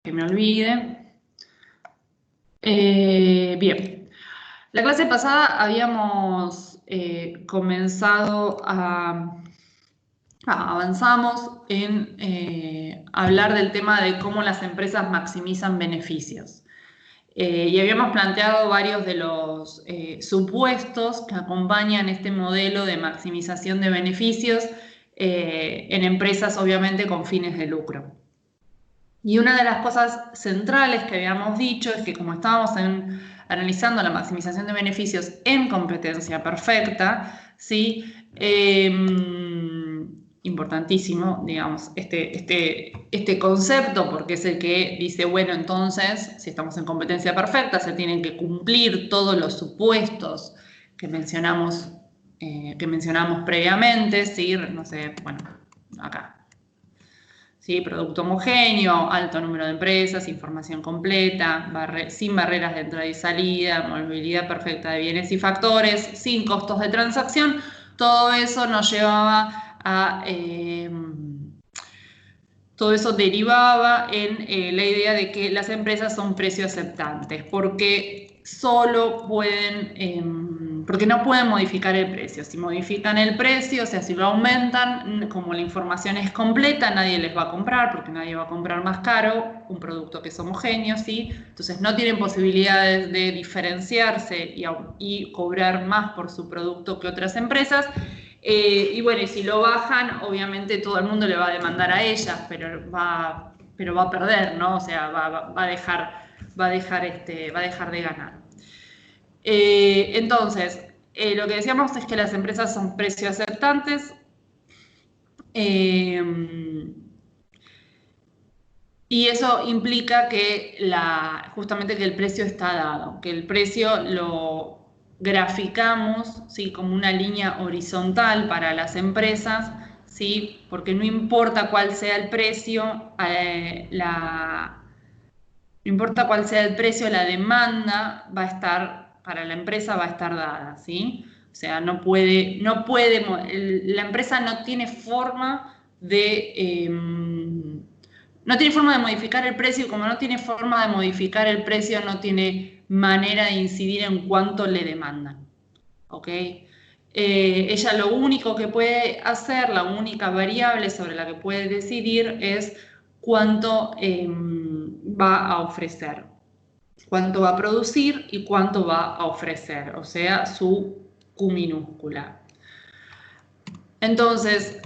que me olvide. Bien, la clase pasada habíamos comenzado avanzamos en hablar del tema de cómo las empresas maximizan beneficios. Y habíamos planteado varios de los supuestos que acompañan este modelo de maximización de beneficios en empresas, obviamente, con fines de lucro. Y una de las cosas centrales que habíamos dicho es que como estábamos analizando la maximización de beneficios en competencia perfecta, ¿sí? Importantísimo, digamos, este concepto, porque es el que dice, bueno, entonces, si estamos en competencia perfecta, se tienen que cumplir todos los supuestos que mencionamos previamente, ¿sí? No sé, bueno, acá. ¿Sí? Producto homogéneo, alto número de empresas, información completa, sin barreras de entrada y salida, movilidad perfecta de bienes y factores, sin costos de transacción. Todo eso nos llevaba a... todo eso derivaba en la idea de que las empresas son precio aceptantes, porque porque no pueden modificar el precio. Si modifican el precio, o sea, si lo aumentan, como la información es completa, nadie les va a comprar, porque nadie va a comprar más caro un producto que es homogéneo, ¿sí? Entonces no tienen posibilidades de diferenciarse y cobrar más por su producto que otras empresas. Y bueno, y si lo bajan, obviamente todo el mundo le va a demandar a ellas, pero va a perder, ¿no? O sea, va a dejar de ganar. Entonces, lo que decíamos es que las empresas son precio aceptantes. Y eso implica que justamente que el precio está dado, que el precio lo graficamos, ¿sí? Como una línea horizontal para las empresas, ¿sí? Porque no importa cuál sea el precio, no importa cuál sea el precio, la demanda va a estar, para la empresa va a estar dada, ¿sí? O sea, la empresa no tiene forma no tiene forma de modificar el precio, y como no tiene forma de modificar el precio, no tiene manera de incidir en cuánto le demandan, ¿ok? Ella lo único que puede hacer, la única variable sobre la que puede decidir es cuánto va a ofrecer, cuánto va a producir y cuánto va a ofrecer, o sea, su Q minúscula. Entonces,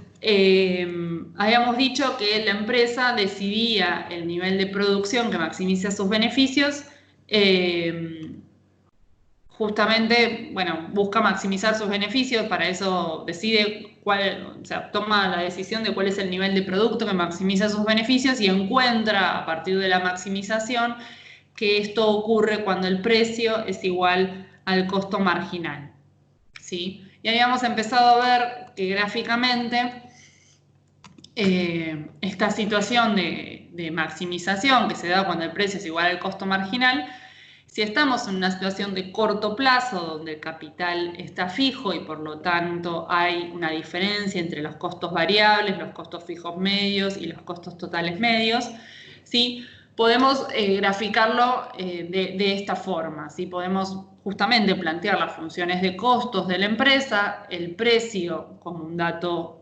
habíamos dicho que la empresa decidía el nivel de producción que maximiza sus beneficios, justamente, bueno, busca maximizar sus beneficios, para eso decide o sea, toma la decisión de cuál es el nivel de producto que maximiza sus beneficios y encuentra a partir de la maximización que esto ocurre cuando el precio es igual al costo marginal, ¿sí? Y habíamos empezado a ver que gráficamente esta situación de maximización que se da cuando el precio es igual al costo marginal, si estamos en una situación de corto plazo donde el capital está fijo y por lo tanto hay una diferencia entre los costos variables, los costos fijos medios y los costos totales medios, ¿sí? Podemos graficarlo de esta forma, ¿sí? Podemos justamente plantear las funciones de costos de la empresa, el precio como un dato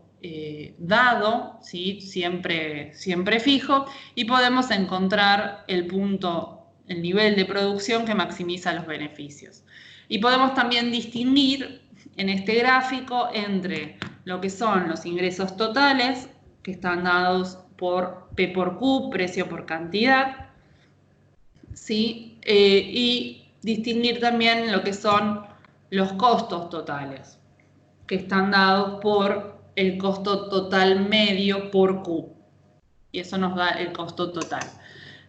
dado, ¿sí? siempre fijo, y podemos encontrar el nivel de producción que maximiza los beneficios. Y podemos también distinguir en este gráfico entre lo que son los ingresos totales, que están dados por P por Q, precio por cantidad, ¿sí? Y distinguir también lo que son los costos totales, que están dados por el costo total medio por Q. Y eso nos da el costo total.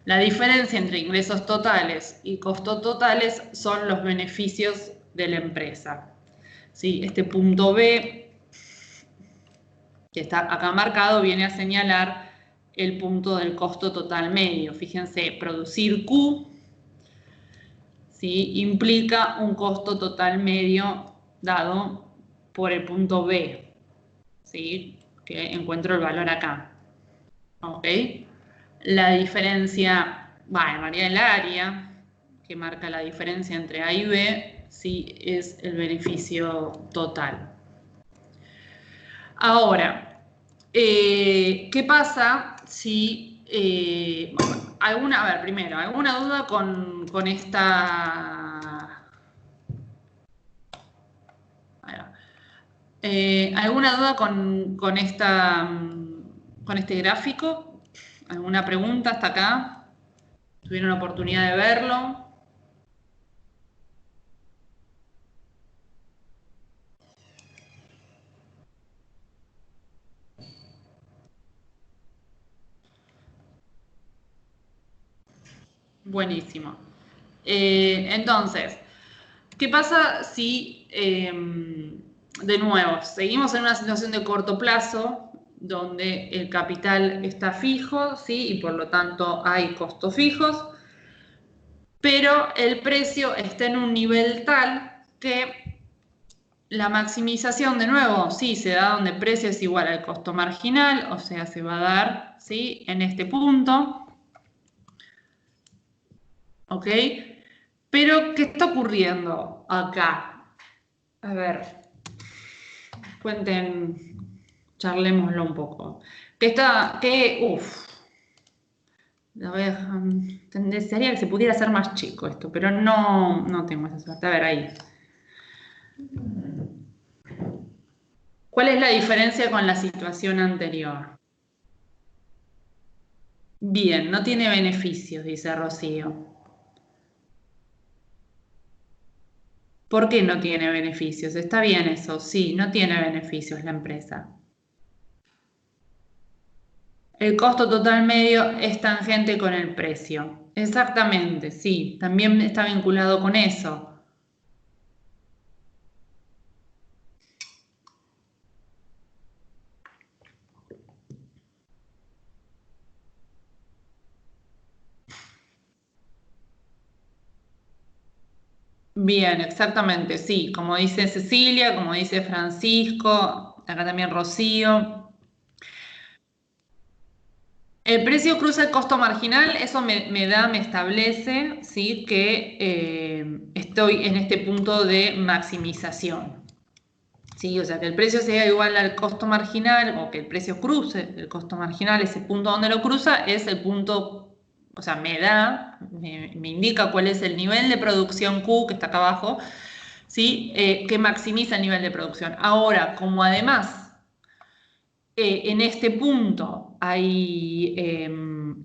La diferencia entre ingresos totales y costos totales son los beneficios de la empresa, ¿sí? Este punto B, que está acá marcado, viene a señalar el punto del costo total medio. Fíjense, producir Q, ¿sí? Implica un costo total medio dado por el punto B, ¿sí? Que encuentro el valor acá. ¿Ok? La diferencia, en realidad el área que marca la diferencia entre A y B, sí es el beneficio total. Ahora, ¿qué pasa si primero, ¿alguna duda con esta? ¿Alguna duda con este gráfico? ¿Alguna pregunta hasta acá? ¿Tuvieron la oportunidad de verlo? Buenísimo. Entonces, ¿qué pasa si, de nuevo, seguimos en una situación de corto plazo, donde el capital está fijo, ¿sí? Y por lo tanto hay costos fijos, pero el precio está en un nivel tal que la maximización, de nuevo, sí, se da donde el precio es igual al costo marginal, o sea, se va a dar, ¿sí? En este punto, ¿ok? Pero, ¿qué está ocurriendo acá? A ver, cuenten, charlémoslo un poco. Desearía que se pudiera hacer más chico esto, pero no tengo esa suerte. A ver, ahí. ¿Cuál es la diferencia con la situación anterior? Bien, no tiene beneficios, dice Rocío. ¿Por qué no tiene beneficios? Está bien eso, sí, no tiene beneficios la empresa. El costo total medio es tangente con el precio. Exactamente, sí, también está vinculado con eso. Bien, exactamente, sí, como dice Cecilia, como dice Francisco, acá también Rocío. El precio cruza el costo marginal, eso me establece, ¿sí? Que estoy en este punto de maximización. ¿Sí? O sea, que el precio sea igual al costo marginal o que el precio cruce el costo marginal, ese punto donde lo cruza es el punto, o sea, me indica cuál es el nivel de producción Q que está acá abajo, ¿sí? Que maximiza el nivel de producción. Ahora, como además en este punto hay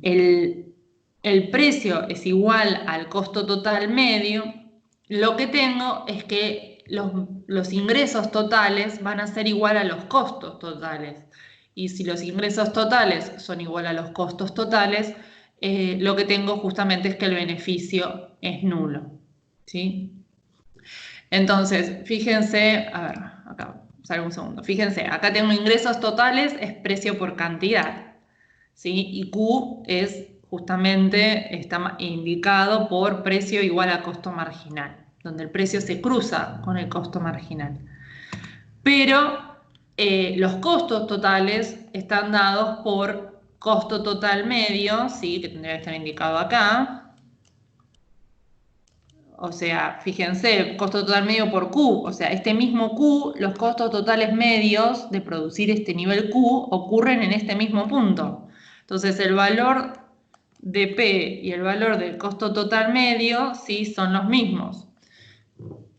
el precio es igual al costo total medio, lo que tengo es que los ingresos totales van a ser igual a los costos totales. Y si los ingresos totales son igual a los costos totales, lo que tengo justamente es que el beneficio es nulo. ¿Sí? Entonces, fíjense, a ver, acá, salgo un segundo. Fíjense, acá tengo ingresos totales, es precio por cantidad, ¿sí? Y Q es justamente, está indicado por precio igual a costo marginal, donde el precio se cruza con el costo marginal. Pero los costos totales están dados por costo total medio, ¿sí? Que tendría que estar indicado acá. O sea, fíjense, costo total medio por Q. O sea, este mismo Q, los costos totales medios de producir este nivel Q ocurren en este mismo punto. Entonces, el valor de P y el valor del costo total medio, sí, son los mismos.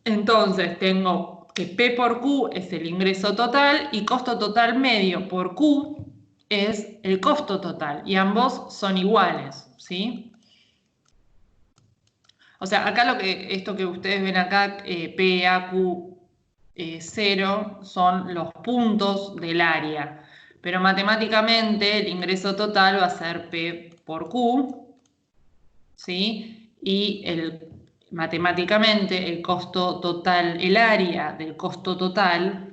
Entonces, tengo que P por Q es el ingreso total y costo total medio por Q es el costo total. Y ambos son iguales, ¿sí? O sea, acá esto que ustedes ven acá, P, A, Q, 0, son los puntos del área. Pero matemáticamente el ingreso total va a ser P por Q, ¿sí? Y matemáticamente el costo total, el área del costo total,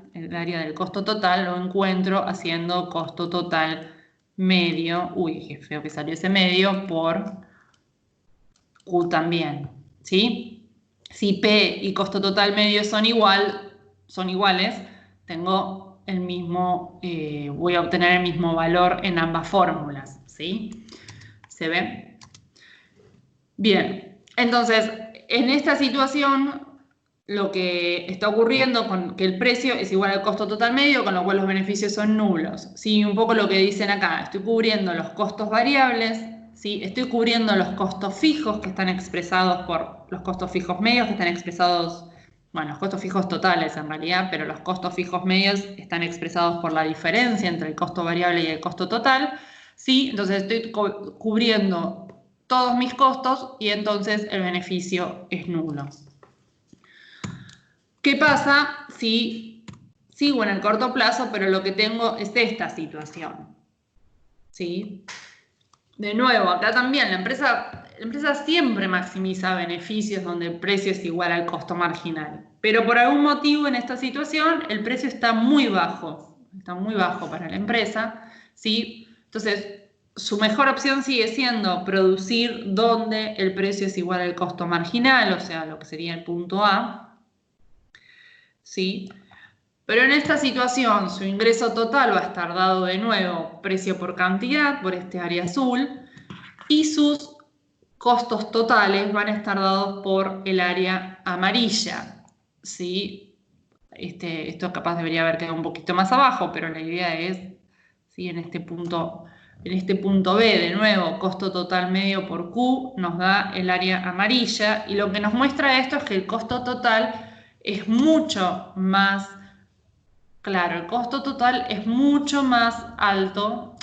lo encuentro haciendo costo total medio, uy, qué feo que salió ese medio, por Q también, ¿sí? Si P y costo total medio son iguales, tengo el mismo, voy a obtener el mismo valor en ambas fórmulas, ¿sí? ¿Se ve? Bien, entonces, en esta situación, lo que está ocurriendo con que el precio es igual al costo total medio, con lo cual los beneficios son nulos. ¿Sí? Un poco lo que dicen acá, estoy cubriendo los costos variables, ¿sí? Estoy cubriendo los costos fijos que están expresados por los costos fijos medios, que están expresados, bueno, los costos fijos totales en realidad, pero los costos fijos medios están expresados por la diferencia entre el costo variable y el costo total, ¿sí? Entonces estoy cubriendo todos mis costos y entonces el beneficio es nulo. ¿Qué pasa si sigo en el corto plazo, pero lo que tengo es esta situación? ¿Sí? De nuevo, acá también la empresa siempre maximiza beneficios donde el precio es igual al costo marginal. Pero por algún motivo en esta situación el precio está muy bajo para la empresa, ¿sí? Entonces, su mejor opción sigue siendo producir donde el precio es igual al costo marginal, o sea, lo que sería el punto A, ¿sí? Pero en esta situación su ingreso total va a estar dado de nuevo precio por cantidad, por este área azul, y sus costos totales van a estar dados por el área amarilla, ¿sí? Esto capaz debería haber quedado un poquito más abajo, pero la idea es, ¿sí? En este punto B, de nuevo, costo total medio por Q, nos da el área amarilla, y lo que nos muestra esto es que el costo total es mucho más claro, el costo total es mucho más alto,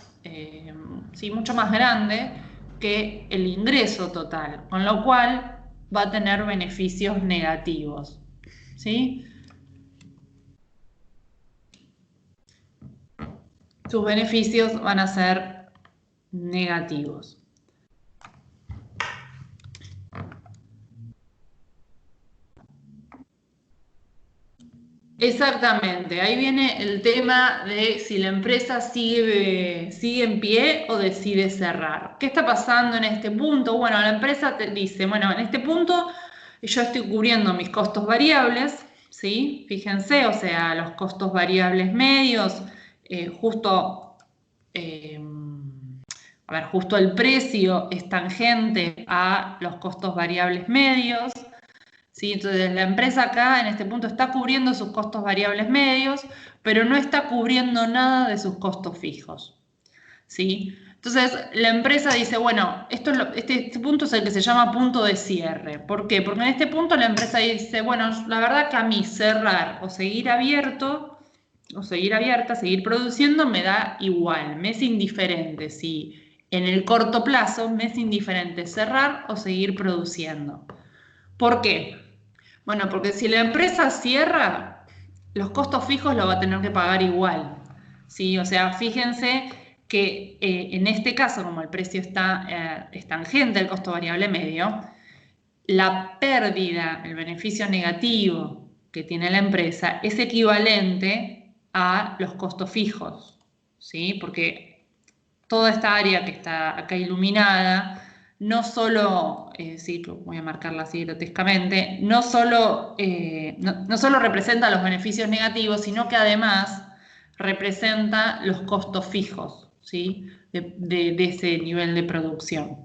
sí, mucho más grande que el ingreso total, con lo cual va a tener beneficios negativos, ¿sí? Sus beneficios van a ser negativos. Exactamente, ahí viene el tema de si la empresa sigue en pie o decide cerrar. ¿Qué está pasando en este punto? Bueno, la empresa te dice, bueno, en este punto yo estoy cubriendo mis costos variables, ¿sí? Fíjense, o sea, los costos variables medios, justo el precio es tangente a los costos variables medios. ¿Sí? Entonces la empresa acá en este punto está cubriendo sus costos variables medios, pero no está cubriendo nada de sus costos fijos. ¿Sí? Entonces la empresa dice, bueno, este punto es el que se llama punto de cierre. ¿Por qué? Porque en este punto la empresa dice, bueno, la verdad que a mí cerrar o seguir abierto, o seguir abierta, seguir produciendo, me da igual, me es indiferente. Si en el corto plazo me es indiferente cerrar o seguir produciendo. ¿Por qué? Bueno, porque si la empresa cierra, los costos fijos los va a tener que pagar igual, ¿sí? O sea, fíjense que en este caso, como el precio es tangente al costo variable medio, la pérdida, el beneficio negativo que tiene la empresa es equivalente a los costos fijos, ¿sí? Porque toda esta área que está acá iluminada, no solo, sí, voy a marcarla así grotescamente, no solo representa los beneficios negativos, sino que además representa los costos fijos, ¿sí? de ese nivel de producción.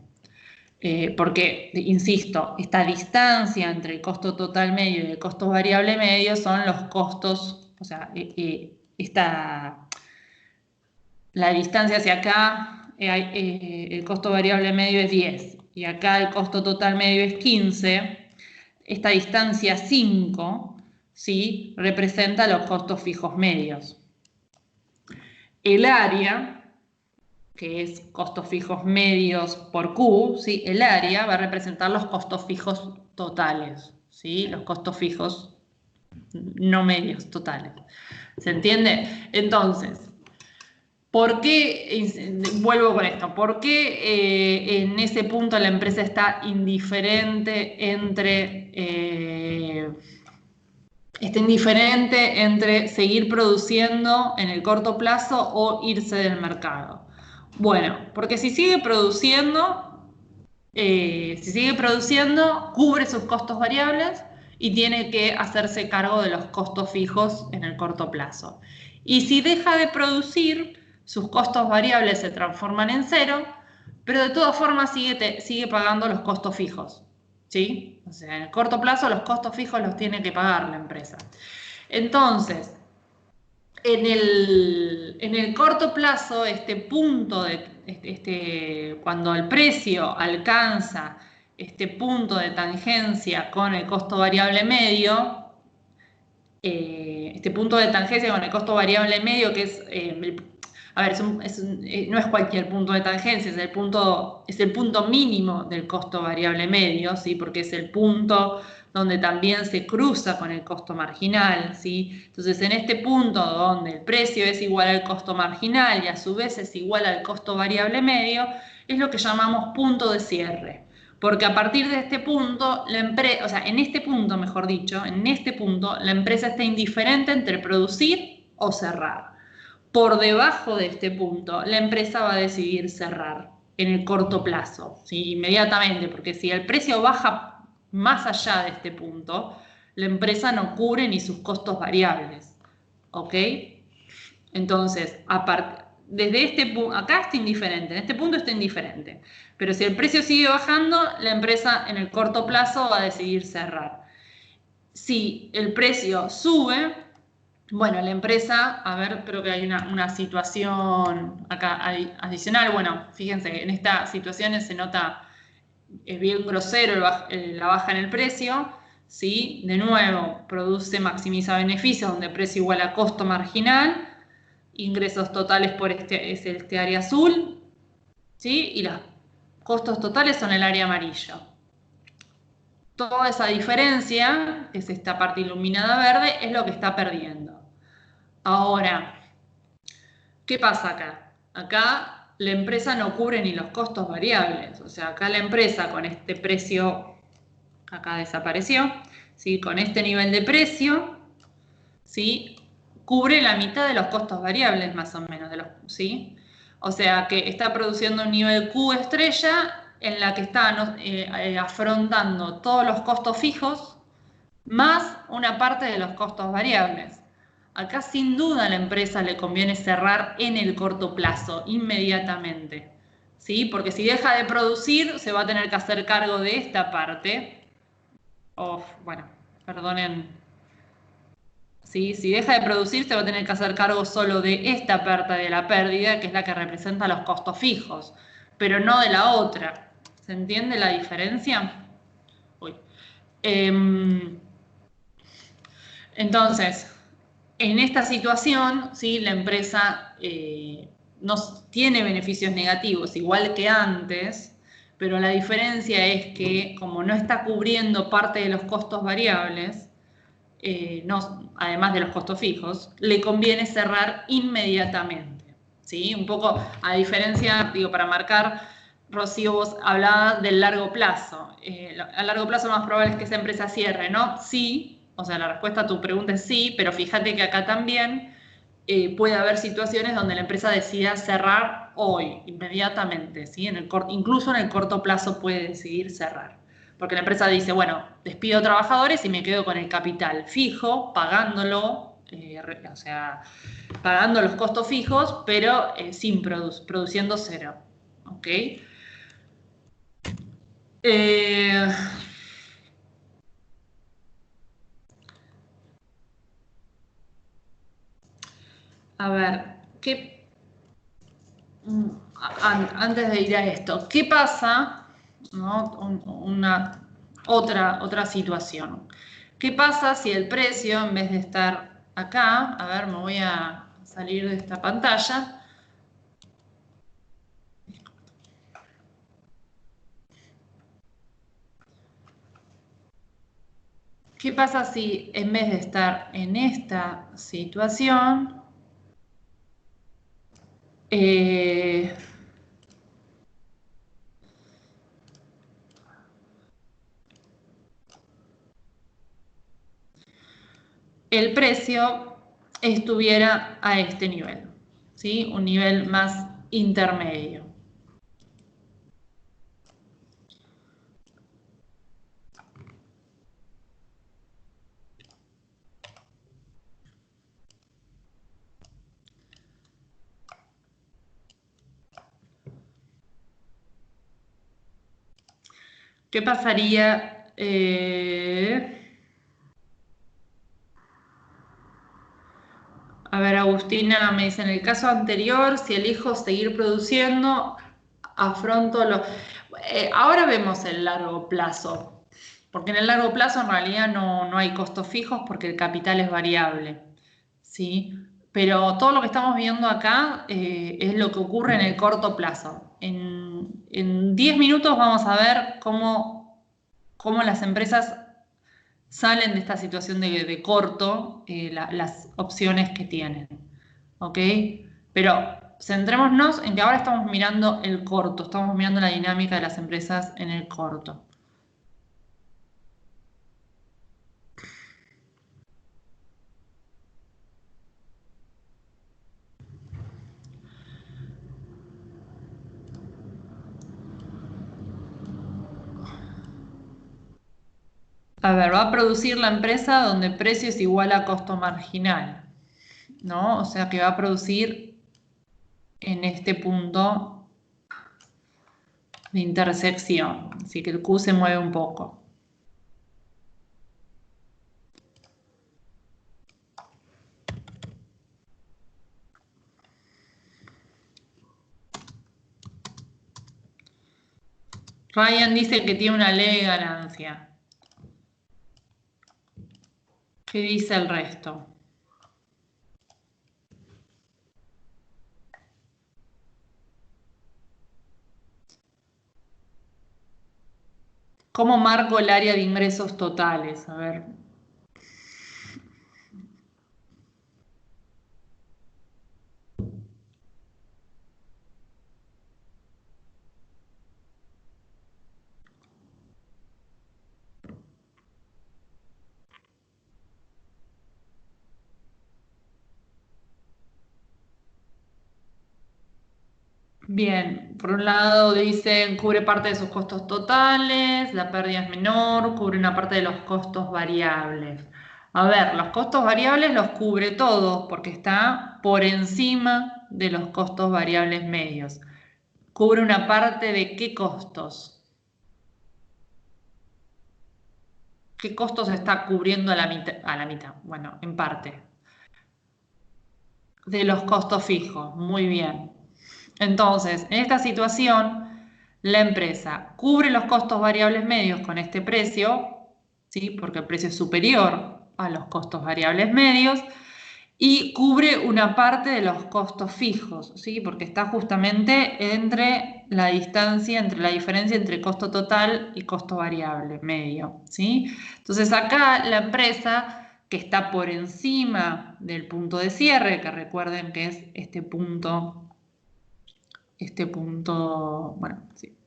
Porque, insisto, esta distancia entre el costo total medio y el costo variable medio son los costos, o sea, la distancia hacia acá, el costo variable medio es 10 y acá el costo total medio es 15. Esta distancia 5, ¿sí? Representa los costos fijos medios. El área, que es costos fijos medios por Q, ¿sí? El área va a representar los costos fijos totales, ¿sí? Los costos fijos no medios, totales. ¿Se entiende? Entonces, ¿por qué, vuelvo con esto, por qué en ese punto la empresa está indiferente entre seguir produciendo en el corto plazo o irse del mercado? Bueno, porque si sigue produciendo, cubre sus costos variables y tiene que hacerse cargo de los costos fijos en el corto plazo. Y si deja de producir, sus costos variables se transforman en cero, pero de todas formas sigue pagando los costos fijos, ¿sí? O sea, en el corto plazo los costos fijos los tiene que pagar la empresa. Entonces, en el corto plazo, este punto cuando el precio alcanza este punto de tangencia con el costo variable medio, este punto de tangencia con el costo variable medio, que es, a ver, no es cualquier punto de tangencia, es el punto mínimo del costo variable medio, ¿sí? Porque es el punto donde también se cruza con el costo marginal, ¿sí? Entonces, en este punto donde el precio es igual al costo marginal y a su vez es igual al costo variable medio, es lo que llamamos punto de cierre. Porque a partir de este punto, o sea, en este punto, mejor dicho, en este punto, la empresa está indiferente entre producir o cerrar. Por debajo de este punto, la empresa va a decidir cerrar en el corto plazo, ¿sí? Inmediatamente, porque si el precio baja más allá de este punto, la empresa no cubre ni sus costos variables, ¿ok? Entonces, desde este punto, acá está indiferente, en este punto está indiferente. Pero si el precio sigue bajando, la empresa en el corto plazo va a decidir cerrar. Si el precio sube, bueno, la empresa, a ver, creo que hay una situación acá adicional. Bueno, fíjense, en esta situación se nota, es bien grosero la baja en el precio, ¿sí? De nuevo, maximiza beneficios, donde precio igual a costo marginal, ingresos totales es este área azul, ¿sí? Y los costos totales son el área amarillo. Toda esa diferencia, que es esta parte iluminada verde, es lo que está perdiendo. Ahora, ¿qué pasa acá? Acá la empresa no cubre ni los costos variables. O sea, acá la empresa con este precio, acá desapareció, ¿sí? Con este nivel de precio, ¿sí? Cubre la mitad de los costos variables más o menos, ¿sí? O sea que está produciendo un nivel Q estrella en la que está afrontando todos los costos fijos más una parte de los costos variables. Acá sin duda a la empresa le conviene cerrar en el corto plazo, inmediatamente, ¿sí? Porque si deja de producir, se va a tener que hacer cargo de esta parte. Bueno, perdonen. ¿Sí? Si deja de producir, se va a tener que hacer cargo solo de esta parte de la pérdida, que es la que representa los costos fijos, pero no de la otra. ¿Se entiende la diferencia? Uy. Entonces, en esta situación, ¿sí? La empresa no tiene beneficios negativos, igual que antes, pero la diferencia es que como no está cubriendo parte de los costos variables, además de los costos fijos, le conviene cerrar inmediatamente, ¿sí? Un poco a diferencia, digo, para marcar, Rocío, vos hablabas del largo plazo. A largo plazo lo más probable es que esa empresa cierre, ¿no? Sí, o sea, la respuesta a tu pregunta es sí, pero fíjate que acá también puede haber situaciones donde la empresa decida cerrar hoy, inmediatamente, ¿sí? Incluso en el corto plazo puede decidir cerrar. Porque la empresa dice, bueno, despido trabajadores y me quedo con el capital fijo, pagándolo, o sea, pagando los costos fijos, pero sin produciendo cero. ¿Ok? Eh, a ver, antes de ir a esto, ¿qué pasa? ¿No? Otra situación. ¿Qué pasa si el precio, en vez de estar acá, a ver, me voy a salir de esta pantalla? ¿Qué pasa si en vez de estar en esta situación, eh, el precio estuviera a este nivel, ¿sí? Un nivel más intermedio? ¿Qué pasaría? A ver, Agustina me dice, en el caso anterior, si elijo seguir produciendo, afronto lo... ahora vemos el largo plazo, porque en el largo plazo en realidad no hay costos fijos porque el capital es variable, ¿sí? Pero todo lo que estamos viendo acá es lo que ocurre en el corto plazo. En 10 minutos vamos a ver cómo las empresas salen de esta situación de corto, las opciones que tienen. ¿Ok? Pero centrémonos en que ahora estamos mirando el corto, estamos mirando la dinámica de las empresas en el corto. A ver, va a producir la empresa donde precio es igual a costo marginal, ¿no? O sea que va a producir en este punto de intersección, así que el Q se mueve un poco. Ryan dice que tiene una leve ganancia. ¿Qué dice el resto? ¿Cómo marco el área de ingresos totales? A ver. Bien, por un lado dicen cubre parte de sus costos totales, la pérdida es menor, cubre una parte de los costos variables. A ver, los costos variables los cubre todos porque está por encima de los costos variables medios. ¿Cubre una parte de qué costos? ¿Qué costos está cubriendo a la mitad? Bueno, en parte. De los costos fijos, muy bien. Entonces, en esta situación, la empresa cubre los costos variables medios con este precio, ¿sí? Porque el precio es superior a los costos variables medios, y cubre una parte de los costos fijos, ¿sí? Porque está justamente entre la distancia, entre la diferencia entre costo total y costo variable medio, ¿sí? Entonces acá la empresa que está por encima del punto de cierre, que recuerden que es este punto, bueno, sí,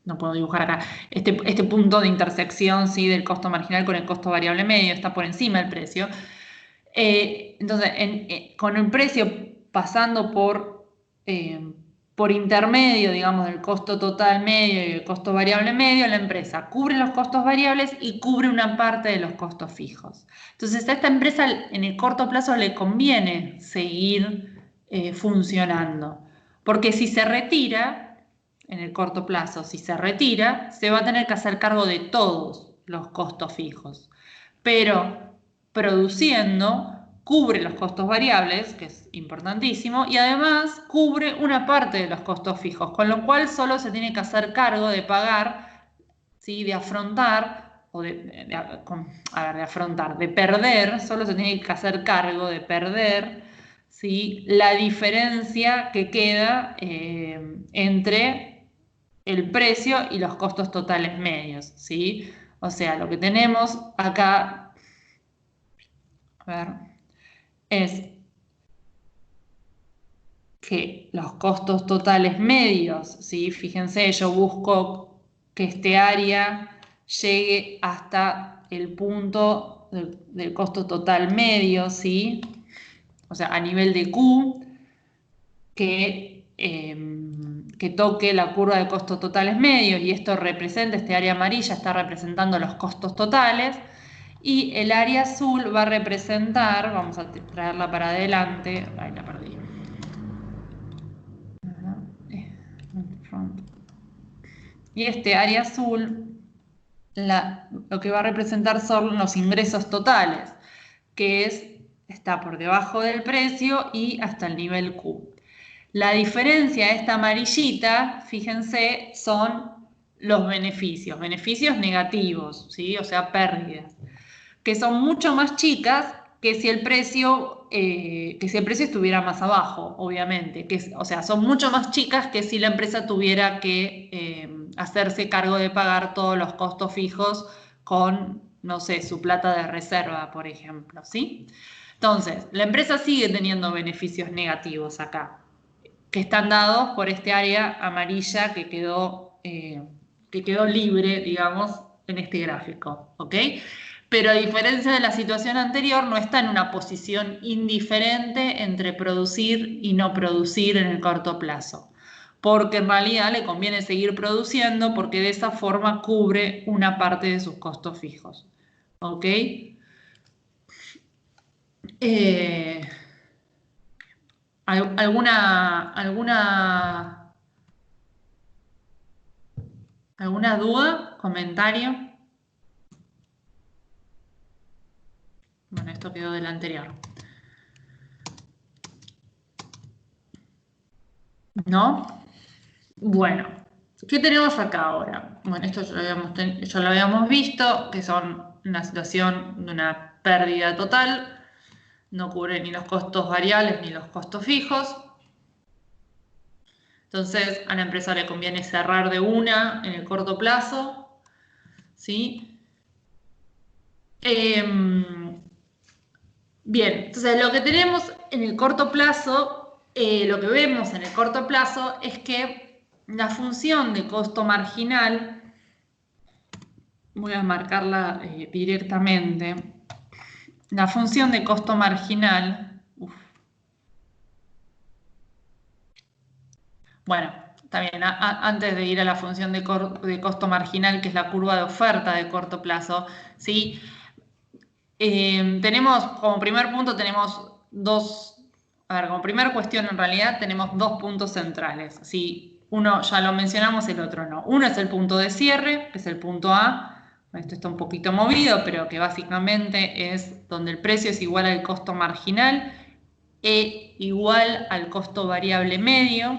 no puedo dibujar acá, este punto de intersección, ¿sí? Del costo marginal con el costo variable medio, está por encima del precio. Entonces, con el precio pasando por intermedio, digamos, del costo total medio y el costo variable medio, la empresa cubre los costos variables y cubre una parte de los costos fijos. Entonces, a esta empresa en el corto plazo le conviene seguir funcionando, porque si se retira, en el corto plazo, si se retira, se va a tener que hacer cargo de todos los costos fijos. Pero produciendo cubre los costos variables, que es importantísimo, y además cubre una parte de los costos fijos, con lo cual solo se tiene que hacer cargo de pagar, ¿sí? De afrontar, o de afrontar, de perder, solo se tiene que hacer cargo de perder, ¿sí? La diferencia que queda entre el precio y los costos totales medios, ¿sí? O sea, lo que tenemos acá, a ver, es que los costos totales medios, ¿sí? Fíjense, yo busco que este área llegue hasta el punto del costo total medio, ¿sí? O sea, a nivel de Q, que toque la curva de costos totales medios, y esto representa, este área amarilla está representando los costos totales, y el área azul va a representar, vamos a traerla para adelante, ahí la perdí. Y este área azul, lo que va a representar son los ingresos totales, que está por debajo del precio y hasta el nivel Q. La diferencia de esta amarillita, fíjense, son los beneficios negativos, ¿sí? O sea, pérdidas, que son mucho más chicas que si el precio, estuviera más abajo, obviamente. O sea, son mucho más chicas que si la empresa tuviera que hacerse cargo de pagar todos los costos fijos con, no sé, su plata de reserva, por ejemplo, ¿sí? Entonces, la empresa sigue teniendo beneficios negativos acá, que están dados por este área amarilla que quedó libre, digamos, en este gráfico, ¿ok? Pero a diferencia de la situación anterior, no está en una posición indiferente entre producir y no producir en el corto plazo, porque en realidad le conviene seguir produciendo porque de esa forma cubre una parte de sus costos fijos, ¿ok? ¿Alguna duda? ¿Comentario? Bueno, esto quedó del anterior. ¿No? Bueno, ¿qué tenemos acá ahora? Bueno, esto ya lo habíamos visto, que son una situación de una pérdida total, no cubre ni los costos variables ni los costos fijos. Entonces, a la empresa le conviene cerrar de una en el corto plazo, ¿sí? Bien, entonces lo que tenemos en el corto plazo, lo que vemos en el corto plazo es que la función de costo marginal, voy a marcarla directamente, la función de costo marginal, bueno, está bien, antes de ir a la función de costo marginal, que es la curva de oferta de corto plazo, ¿sí? Tenemos, como primer punto, tenemos como primera cuestión en realidad, tenemos dos puntos centrales, ¿sí? Uno ya lo mencionamos, el otro no. Uno es el punto de cierre, que es el punto A, esto está un poquito movido, pero que básicamente es donde el precio es igual al costo marginal e igual al costo variable medio,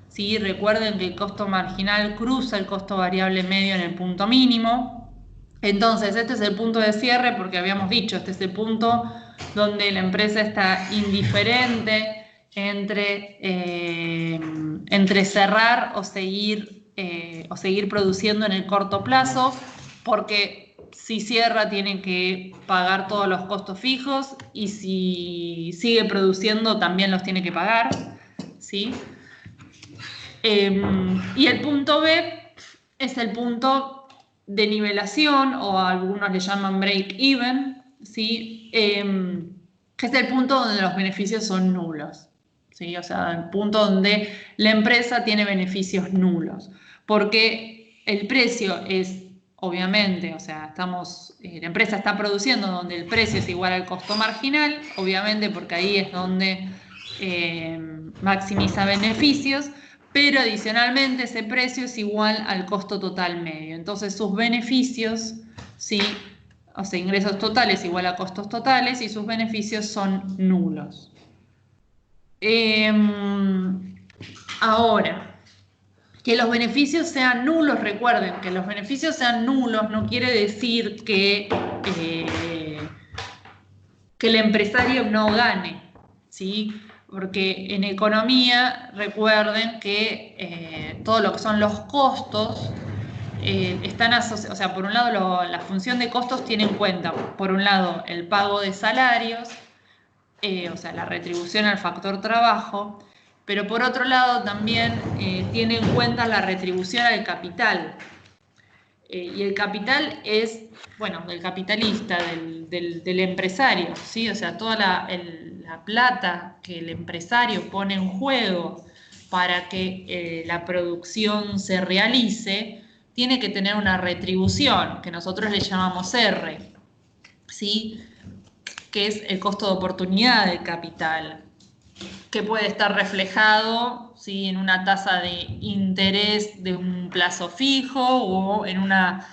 ¿sí? Recuerden que el costo marginal cruza el costo variable medio en el punto mínimo. Entonces, este es el punto de cierre porque habíamos dicho, este es el punto donde la empresa está indiferente entre cerrar o seguir produciendo en el corto plazo, porque si cierra tiene que pagar todos los costos fijos y si sigue produciendo también los tiene que pagar, ¿sí? Y el punto B es el punto de nivelación, o algunos le llaman break even, ¿sí? Que es el punto donde los beneficios son nulos, ¿sí? O sea, el punto donde la empresa tiene beneficios nulos, porque el precio es, obviamente, o sea, la empresa está produciendo donde el precio es igual al costo marginal, obviamente porque ahí es donde maximiza beneficios, pero adicionalmente ese precio es igual al costo total medio. Entonces sus beneficios, ¿sí? O sea, ingresos totales igual a costos totales y sus beneficios son nulos. Ahora, que los beneficios sean nulos, recuerden que los beneficios sean nulos no quiere decir que el empresario no gane, ¿sí? Porque en economía, recuerden que todo lo que son los costos están asociados, o sea, por un lado la función de costos tiene en cuenta, por un lado, el pago de salarios, o sea, la retribución al factor trabajo, pero por otro lado también tiene en cuenta la retribución al capital. Y el capital es, bueno, del capitalista, del empresario, ¿sí? O sea, toda la plata que el empresario pone en juego para que la producción se realice, tiene que tener una retribución, que nosotros le llamamos R, ¿sí? Que es el costo de oportunidad del capital. que puede estar reflejado, ¿sí?, en una tasa de interés de un plazo fijo o en la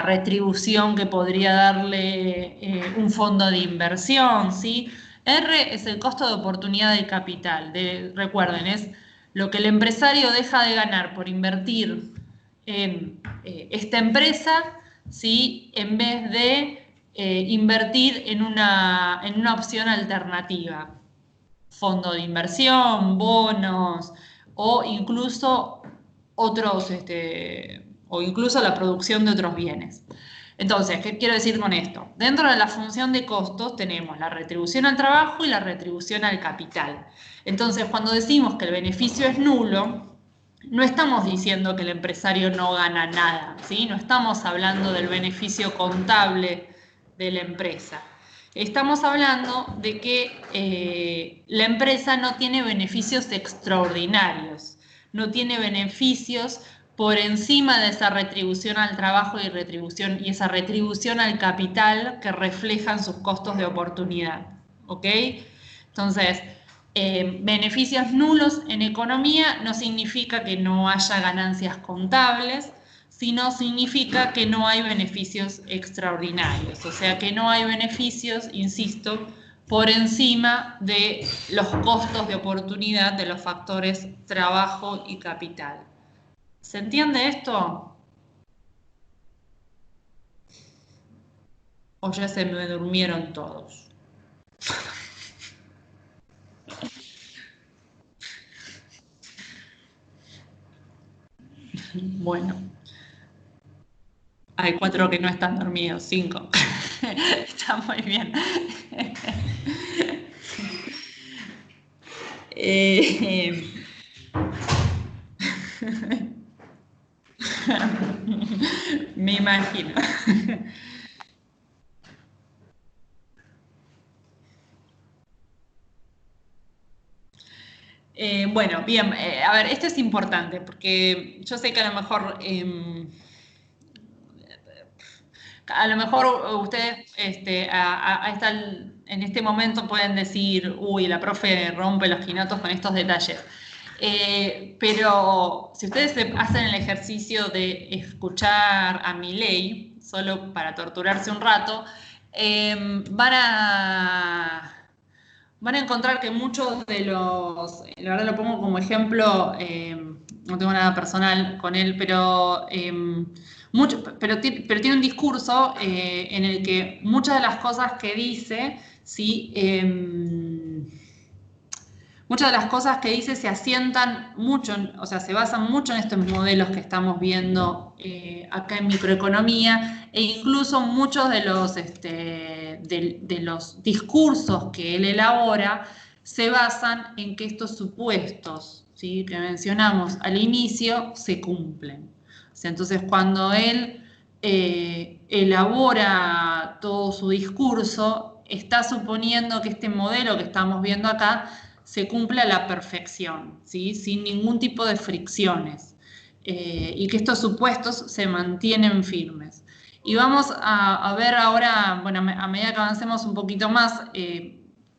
retribución que podría darle un fondo de inversión, ¿sí? R es el costo de oportunidad del capital. Recuerden, es lo que el empresario deja de ganar por invertir en esta empresa, ¿sí?, en vez de invertir en una opción alternativa. Fondo de inversión, bonos o incluso o incluso la producción de otros bienes. Entonces, ¿qué quiero decir con esto? Dentro de la función de costos tenemos la retribución al trabajo y la retribución al capital. Entonces, cuando decimos que el beneficio es nulo, no estamos diciendo que el empresario no gana nada, ¿sí? No estamos hablando del beneficio contable de la empresa. Estamos hablando de que la empresa no tiene beneficios extraordinarios, no tiene beneficios por encima de esa retribución al trabajo y esa retribución al capital que reflejan sus costos de oportunidad. ¿Ok? Entonces, beneficios nulos en economía no significa que no haya ganancias contables, sino significa que no hay beneficios extraordinarios, o sea que no hay beneficios, insisto, por encima de los costos de oportunidad de los factores trabajo y capital. ¿Se entiende esto? ¿O ya se me durmieron todos? Bueno, hay 4 que no están dormidos, 5. Está muy bien. Me imagino. Bueno, bien, a ver, esto es importante porque yo sé que a lo mejor ustedes en este momento pueden decir, uy, la profe rompe los quinotos con estos detalles. Pero si ustedes hacen el ejercicio de escuchar a Milei, solo para torturarse un rato, van a encontrar que muchos de la verdad lo pongo como ejemplo, no tengo nada personal con él, pero tiene un discurso en el que muchas de las cosas que dice, ¿sí? Muchas de las cosas que dice se asientan mucho, o sea, se basan mucho en estos modelos que estamos viendo acá en microeconomía, e incluso muchos de los discursos que él elabora se basan en que estos supuestos, ¿sí?, que mencionamos al inicio se cumplen. O sea, entonces, cuando él elabora todo su discurso, está suponiendo que este modelo que estamos viendo acá se cumple a la perfección, ¿sí?, sin ningún tipo de fricciones, y que estos supuestos se mantienen firmes. Y vamos a ver ahora, bueno, a medida que avancemos un poquito más,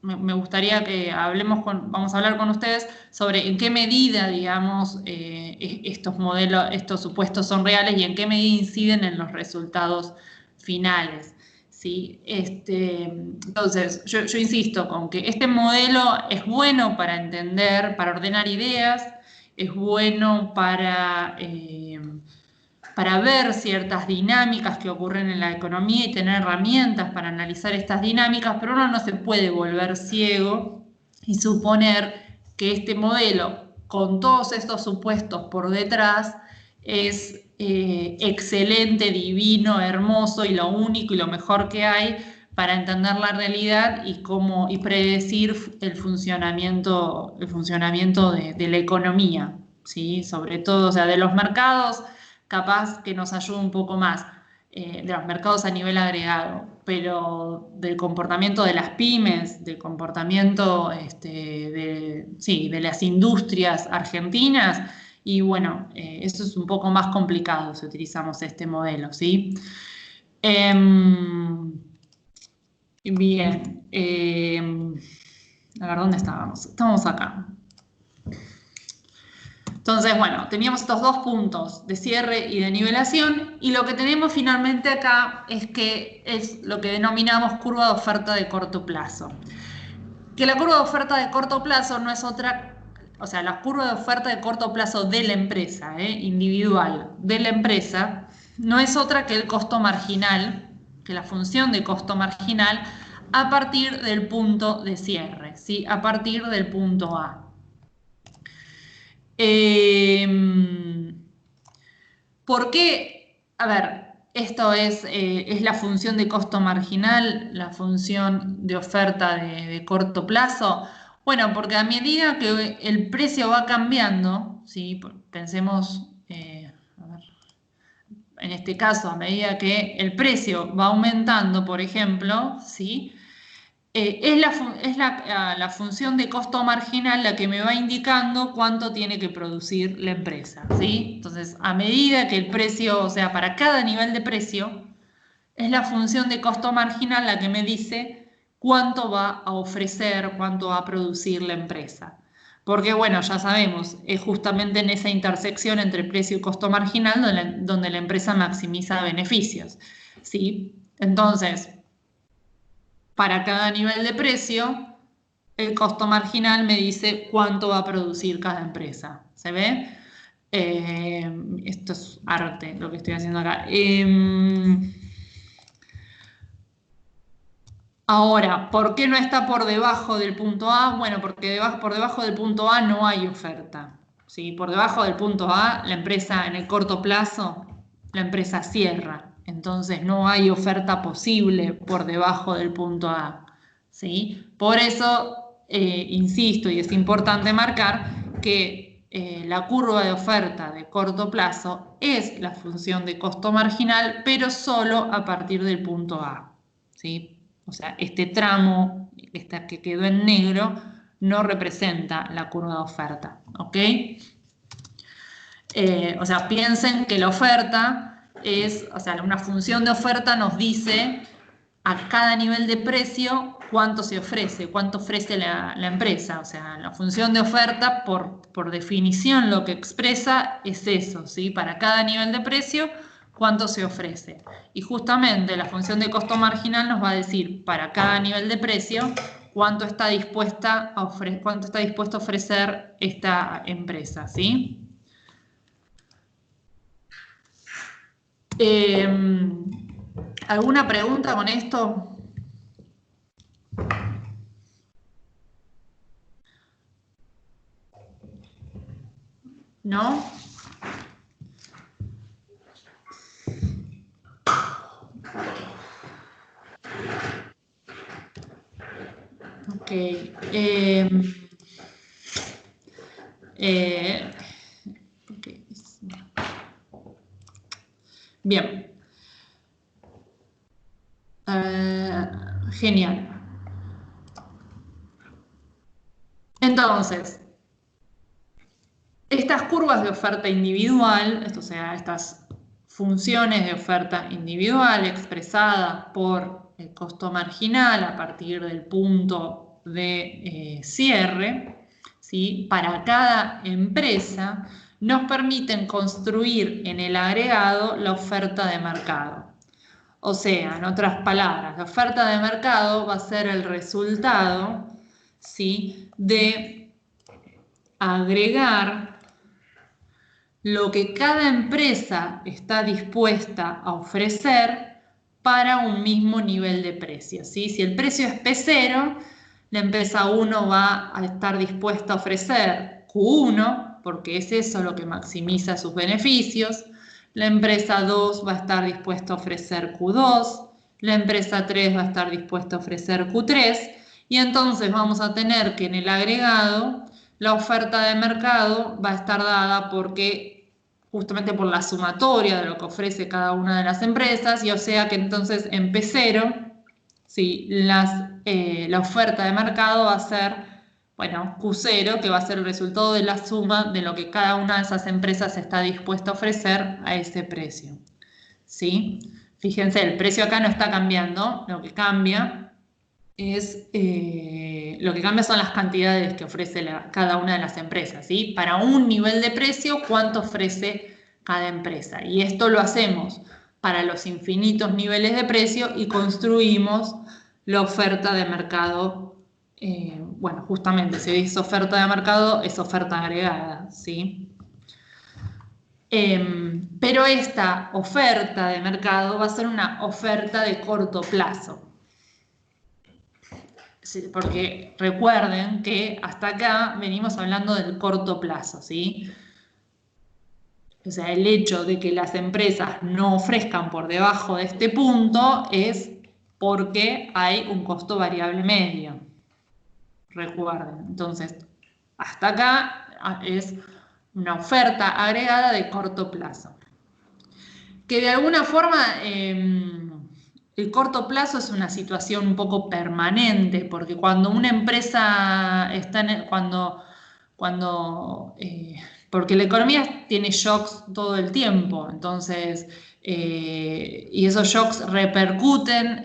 me gustaría que vamos a hablar con ustedes sobre en qué medida, digamos, estos modelos, estos supuestos son reales y en qué medida inciden en los resultados finales. ¿Sí? Entonces, yo insisto con que este modelo es bueno para entender, para ordenar ideas, es bueno para ver ciertas dinámicas que ocurren en la economía y tener herramientas para analizar estas dinámicas, pero uno no se puede volver ciego y suponer que este modelo, con todos estos supuestos por detrás, es excelente, divino, hermoso y lo único y lo mejor que hay para entender la realidad y predecir el funcionamiento de la economía, ¿sí? Sobre todo, o sea, de los mercados, capaz que nos ayude un poco más, de los mercados a nivel agregado, pero del comportamiento de las pymes, del comportamiento de las industrias argentinas. Y bueno, eso es un poco más complicado si utilizamos este modelo, ¿sí? Bien. A ver, ¿dónde estábamos? Estamos acá. Entonces, bueno, teníamos estos dos puntos de cierre y de nivelación, y lo que tenemos finalmente acá es que es lo que denominamos curva de oferta de corto plazo. Que la curva de oferta de corto plazo no es otra, o sea, la curva de oferta de corto plazo de la empresa, individual, de la empresa, no es otra que el costo marginal, que la función de costo marginal a partir del punto de cierre, ¿sí? A partir del punto A. ¿Por qué? A ver, esto es la función de costo marginal, la función de oferta de corto plazo. Bueno, porque a medida que el precio va cambiando, ¿sí? Pensemos, a ver, en este caso, a medida que el precio va aumentando, por ejemplo, ¿sí? Es la función de costo marginal la que me va indicando cuánto tiene que producir la empresa, ¿sí? Entonces, a medida que el precio, o sea, para cada nivel de precio, es la función de costo marginal la que me dice cuánto va a ofrecer, cuánto va a producir la empresa. Porque, bueno, ya sabemos, es justamente en esa intersección entre precio y costo marginal donde la empresa maximiza beneficios, ¿sí? Entonces, para cada nivel de precio, el costo marginal me dice cuánto va a producir cada empresa. ¿Se ve? Esto es arte, lo que estoy haciendo acá. Ahora, ¿por qué no está por debajo del punto A? Bueno, porque por debajo del punto A no hay oferta. ¿Sí? Por debajo del punto A, la empresa en el corto plazo, la empresa cierra. Entonces no hay oferta posible por debajo del punto A. ¿Sí? Por eso, insisto, y es importante marcar que la curva de oferta de corto plazo es la función de costo marginal, pero solo a partir del punto A. ¿Sí? O sea, este tramo que quedó en negro no representa la curva de oferta, ¿ok? O sea, piensen que la oferta es, o sea, una función de oferta nos dice a cada nivel de precio cuánto se ofrece, cuánto ofrece la empresa. O sea, la función de oferta, por definición, lo que expresa es eso, ¿sí? Para cada nivel de precio, cuánto se ofrece. Y justamente la función de costo marginal nos va a decir para cada nivel de precio cuánto está dispuesto a ofrecer esta empresa, ¿sí? ¿Alguna pregunta con esto? ¿No? Ok. Okay. Bien. Genial. Entonces, estas curvas de oferta individual, o sea, estas funciones de oferta individual expresadas por el costo marginal a partir del punto de cierre, ¿sí? Para cada empresa, nos permiten construir en el agregado la oferta de mercado. O sea, en otras palabras, la oferta de mercado va a ser el resultado, ¿sí? De agregar lo que cada empresa está dispuesta a ofrecer para un mismo nivel de precio, ¿sí? Si el precio es P0, la empresa 1 va a estar dispuesta a ofrecer Q1, porque es eso lo que maximiza sus beneficios. La empresa 2 va a estar dispuesta a ofrecer Q2, la empresa 3 va a estar dispuesta a ofrecer Q3, y entonces vamos a tener que en el agregado la oferta de mercado va a estar dada porque justamente por la sumatoria de lo que ofrece cada una de las empresas, y o sea que entonces en P0, ¿sí? La oferta de mercado va a ser, bueno, Q0, que va a ser el resultado de la suma de lo que cada una de esas empresas está dispuesta a ofrecer a ese precio, ¿sí? Fíjense, el precio acá no está cambiando, lo que cambia es, lo que cambia son las cantidades que ofrece cada una de las empresas, ¿sí? Para un nivel de precio, ¿cuánto ofrece cada empresa? Y esto lo hacemos para los infinitos niveles de precio y construimos la oferta de mercado. Bueno, justamente, si es oferta de mercado, es oferta agregada, ¿sí? Pero esta oferta de mercado va a ser una oferta de corto plazo. Sí, porque recuerden que hasta acá venimos hablando del corto plazo, ¿sí? O sea, el hecho de que las empresas no ofrezcan por debajo de este punto es porque hay un costo variable medio. Recuerden. Entonces, hasta acá es una oferta agregada de corto plazo. Que de alguna forma el corto plazo es una situación un poco permanente, porque cuando una empresa está porque la economía tiene shocks todo el tiempo, entonces, y esos shocks repercuten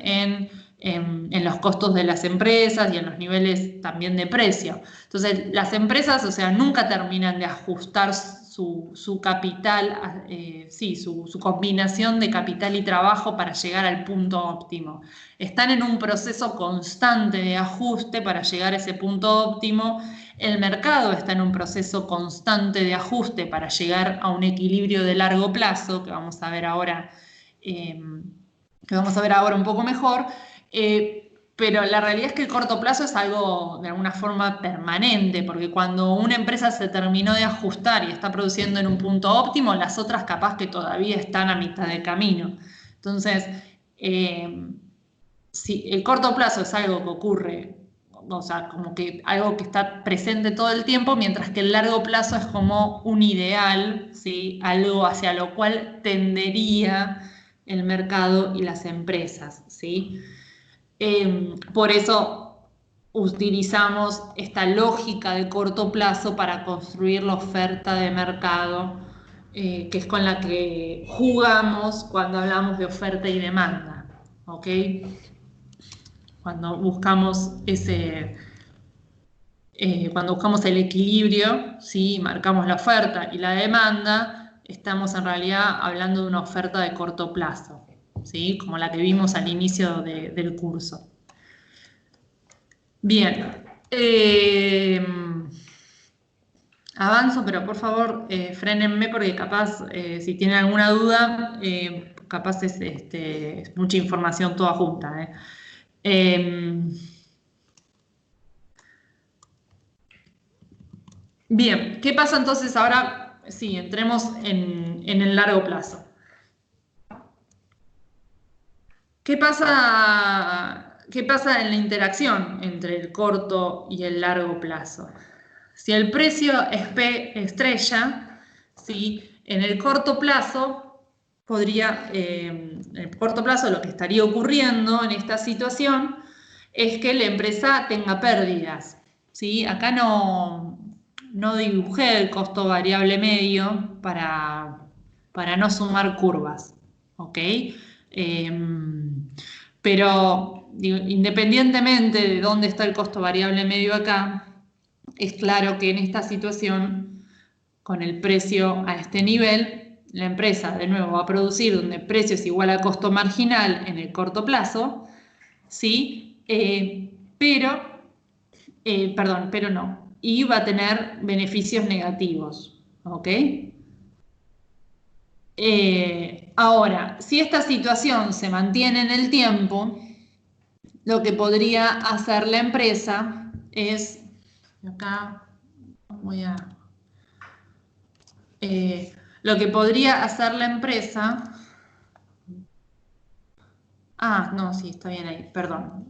en los costos de las empresas y en los niveles también de precio. Entonces, las empresas, o sea, nunca terminan de ajustar su capital, su combinación de capital y trabajo para llegar al punto óptimo. Están en un proceso constante de ajuste para llegar a ese punto óptimo. El mercado está en un proceso constante de ajuste para llegar a un equilibrio de largo plazo, que vamos a ver ahora, un poco mejor. Pero la realidad es que el corto plazo es algo de alguna forma permanente, porque cuando una empresa se terminó de ajustar y está produciendo en un punto óptimo, las otras capaz que todavía están a mitad de camino. Entonces, si el corto plazo es algo que ocurre, o sea, como que algo que está presente todo el tiempo, mientras que el largo plazo es como un ideal, ¿sí? Algo hacia lo cual tendería el mercado y las empresas, ¿sí? Por eso utilizamos esta lógica de corto plazo para construir la oferta de mercado, que es con la que jugamos cuando hablamos de oferta y demanda, ¿ok? Cuando buscamos cuando buscamos el equilibrio, ¿sí? Marcamos la oferta y la demanda, estamos en realidad hablando de una oferta de corto plazo, ¿sí? Como la que vimos al inicio del curso. Bien, avanzo, pero por favor frénenme porque capaz, si tienen alguna duda, capaz es mucha información toda junta. Bien, ¿qué pasa entonces ahora? Sí, entremos en el largo plazo. ¿Qué pasa en la interacción entre el corto y el largo plazo? Si el precio es P estrella, ¿sí? En el corto plazo lo que estaría ocurriendo en esta situación es que la empresa tenga pérdidas, ¿sí? Acá no dibujé el costo variable medio para no sumar curvas, ¿ok? Pero independientemente de dónde está el costo variable medio acá, es claro que en esta situación, con el precio a este nivel, la empresa de nuevo va a producir donde el precio es igual a costo marginal en el corto plazo, ¿sí? Pero no. Y va a tener beneficios negativos, ¿ok? Ahora, si esta situación se mantiene en el tiempo, lo que podría hacer la empresa es, acá voy a, lo que podría hacer la empresa, no, sí, está bien ahí, perdón.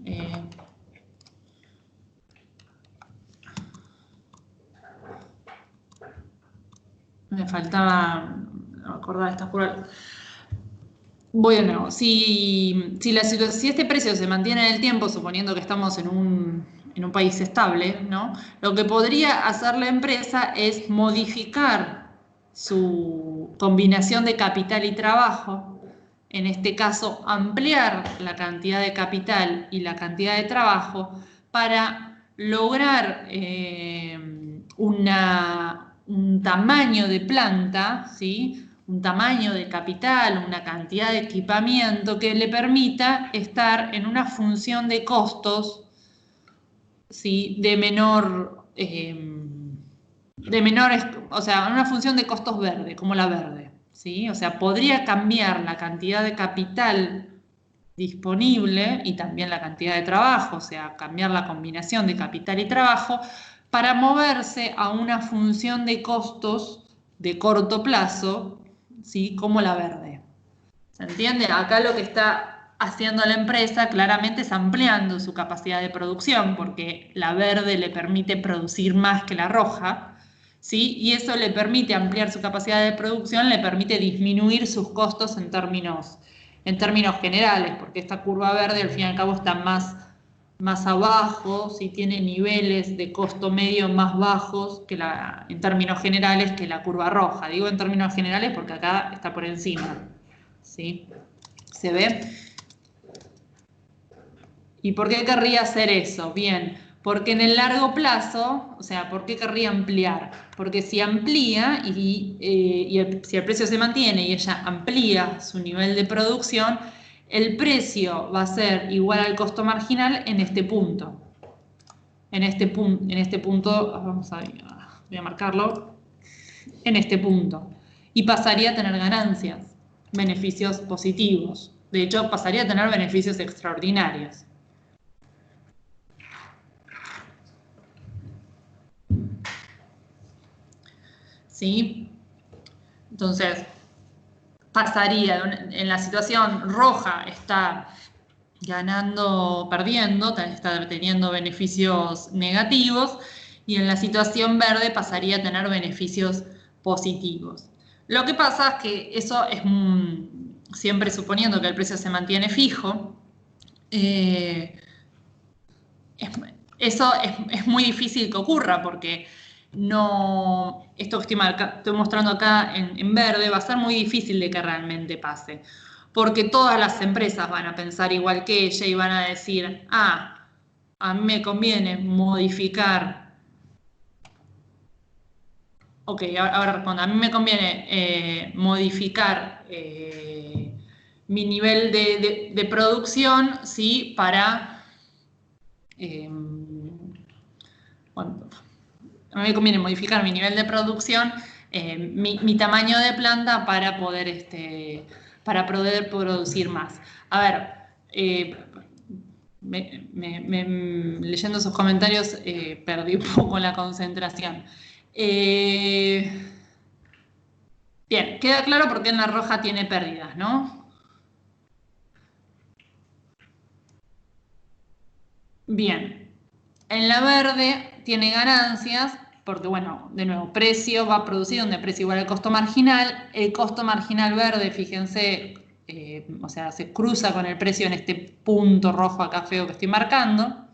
Me faltaba acordar esta curva. Voy de nuevo. Si este precio se mantiene en el tiempo, suponiendo que estamos en un país estable, ¿no? Lo que podría hacer la empresa es modificar su combinación de capital y trabajo en este caso, ampliar la cantidad de capital y la cantidad de trabajo para lograr un tamaño de planta, ¿sí? Un tamaño de capital, una cantidad de equipamiento que le permita estar en una función de costos, ¿sí? O sea, una función de costos verde, como la verde, ¿sí? O sea, podría cambiar la cantidad de capital disponible y también la cantidad de trabajo, o sea, cambiar la combinación de capital y trabajo para moverse a una función de costos de corto plazo, ¿sí? Como la verde. ¿Se entiende? Acá lo que está haciendo la empresa claramente es ampliando su capacidad de producción, porque la verde le permite producir más que la roja, ¿sí? Y eso le permite ampliar su capacidad de producción, le permite disminuir sus costos en términos generales, porque esta curva verde al fin y al cabo está más abajo, ¿sí? Tiene niveles de costo medio más bajos que en términos generales que la curva roja. Digo en términos generales porque acá está por encima, ¿sí? ¿Se ve? ¿Y por qué querría hacer eso? Bien, porque en el largo plazo, o sea, ¿por qué querría ampliar? Porque si amplía si el precio se mantiene y ella amplía su nivel de producción, el precio va a ser igual al costo marginal en este punto. En este punto, voy a marcarlo, en este punto. Y pasaría a tener ganancias, beneficios positivos. De hecho, pasaría a tener beneficios extraordinarios. ¿Sí? Entonces, pasaría en la situación roja, está perdiendo, está teniendo beneficios negativos, y en la situación verde pasaría a tener beneficios positivos. Lo que pasa es que eso es siempre suponiendo que el precio se mantiene fijo, eso es muy difícil que ocurra porque esto que estoy mostrando acá en verde va a ser muy difícil de que realmente pase, porque todas las empresas van a pensar igual que ella y van a decir, a mí me conviene modificar, ahora respondo, a mí me conviene modificar mi nivel de producción, ¿sí? Bueno, a mí me conviene modificar mi nivel de producción, mi tamaño de planta para poder producir más. A ver, leyendo sus comentarios perdí un poco la concentración. Bien, queda claro por qué en la roja tiene pérdidas, ¿no? Bien, en la verde tiene ganancias porque, bueno, de nuevo, precio va a producir donde precio igual al costo marginal. El costo marginal verde, fíjense, o sea, se cruza con el precio en este punto rojo acá feo que estoy marcando,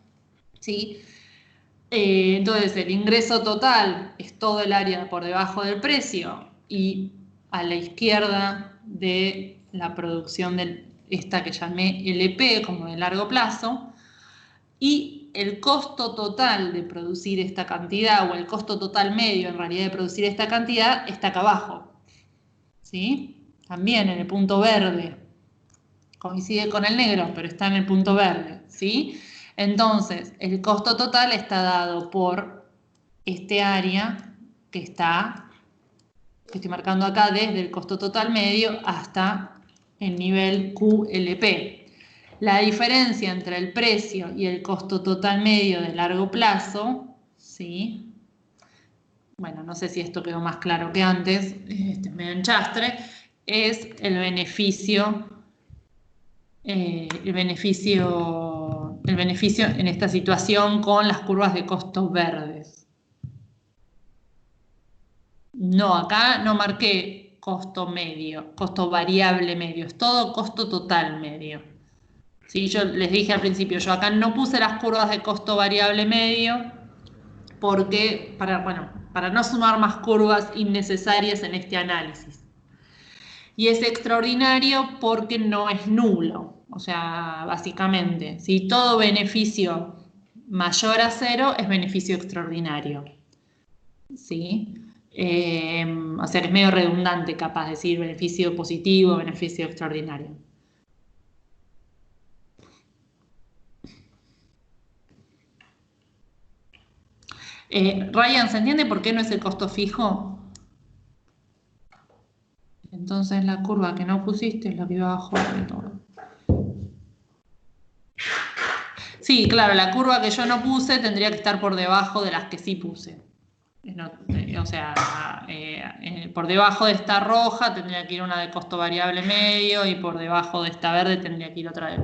¿sí? Entonces, el ingreso total es todo el área por debajo del precio y a la izquierda de la producción de esta que llamé LP, como de largo plazo, y el costo total de producir esta cantidad, o el costo total medio en realidad de producir esta cantidad, está acá abajo, ¿sí? También en el punto verde, coincide con el negro, pero está en el punto verde, ¿sí? Entonces, el costo total está dado por este área que estoy marcando acá desde el costo total medio hasta el nivel QLP. La diferencia entre el precio y el costo total medio de largo plazo, ¿sí? Bueno, no sé si esto quedó más claro que antes, medio enchastre, es el beneficio en esta situación con las curvas de costos verdes. No, acá no marqué costo medio, costo variable medio, es todo costo total medio. ¿Sí? Yo les dije al principio, yo acá no puse las curvas de costo variable medio porque para no sumar más curvas innecesarias en este análisis. Y es extraordinario porque no es nulo. O sea, básicamente, si todo beneficio mayor a 0 es beneficio extraordinario. ¿Sí? O sea que es medio redundante, capaz de decir beneficio positivo, beneficio extraordinario. Ryan, ¿se entiende por qué no es el costo fijo? Entonces la curva que no pusiste es la que iba abajo de todo. Sí, claro, la curva que yo no puse tendría que estar por debajo de las que sí puse. No, o sea, por debajo de esta roja tendría que ir una de costo variable medio y por debajo de esta verde tendría que ir otra de...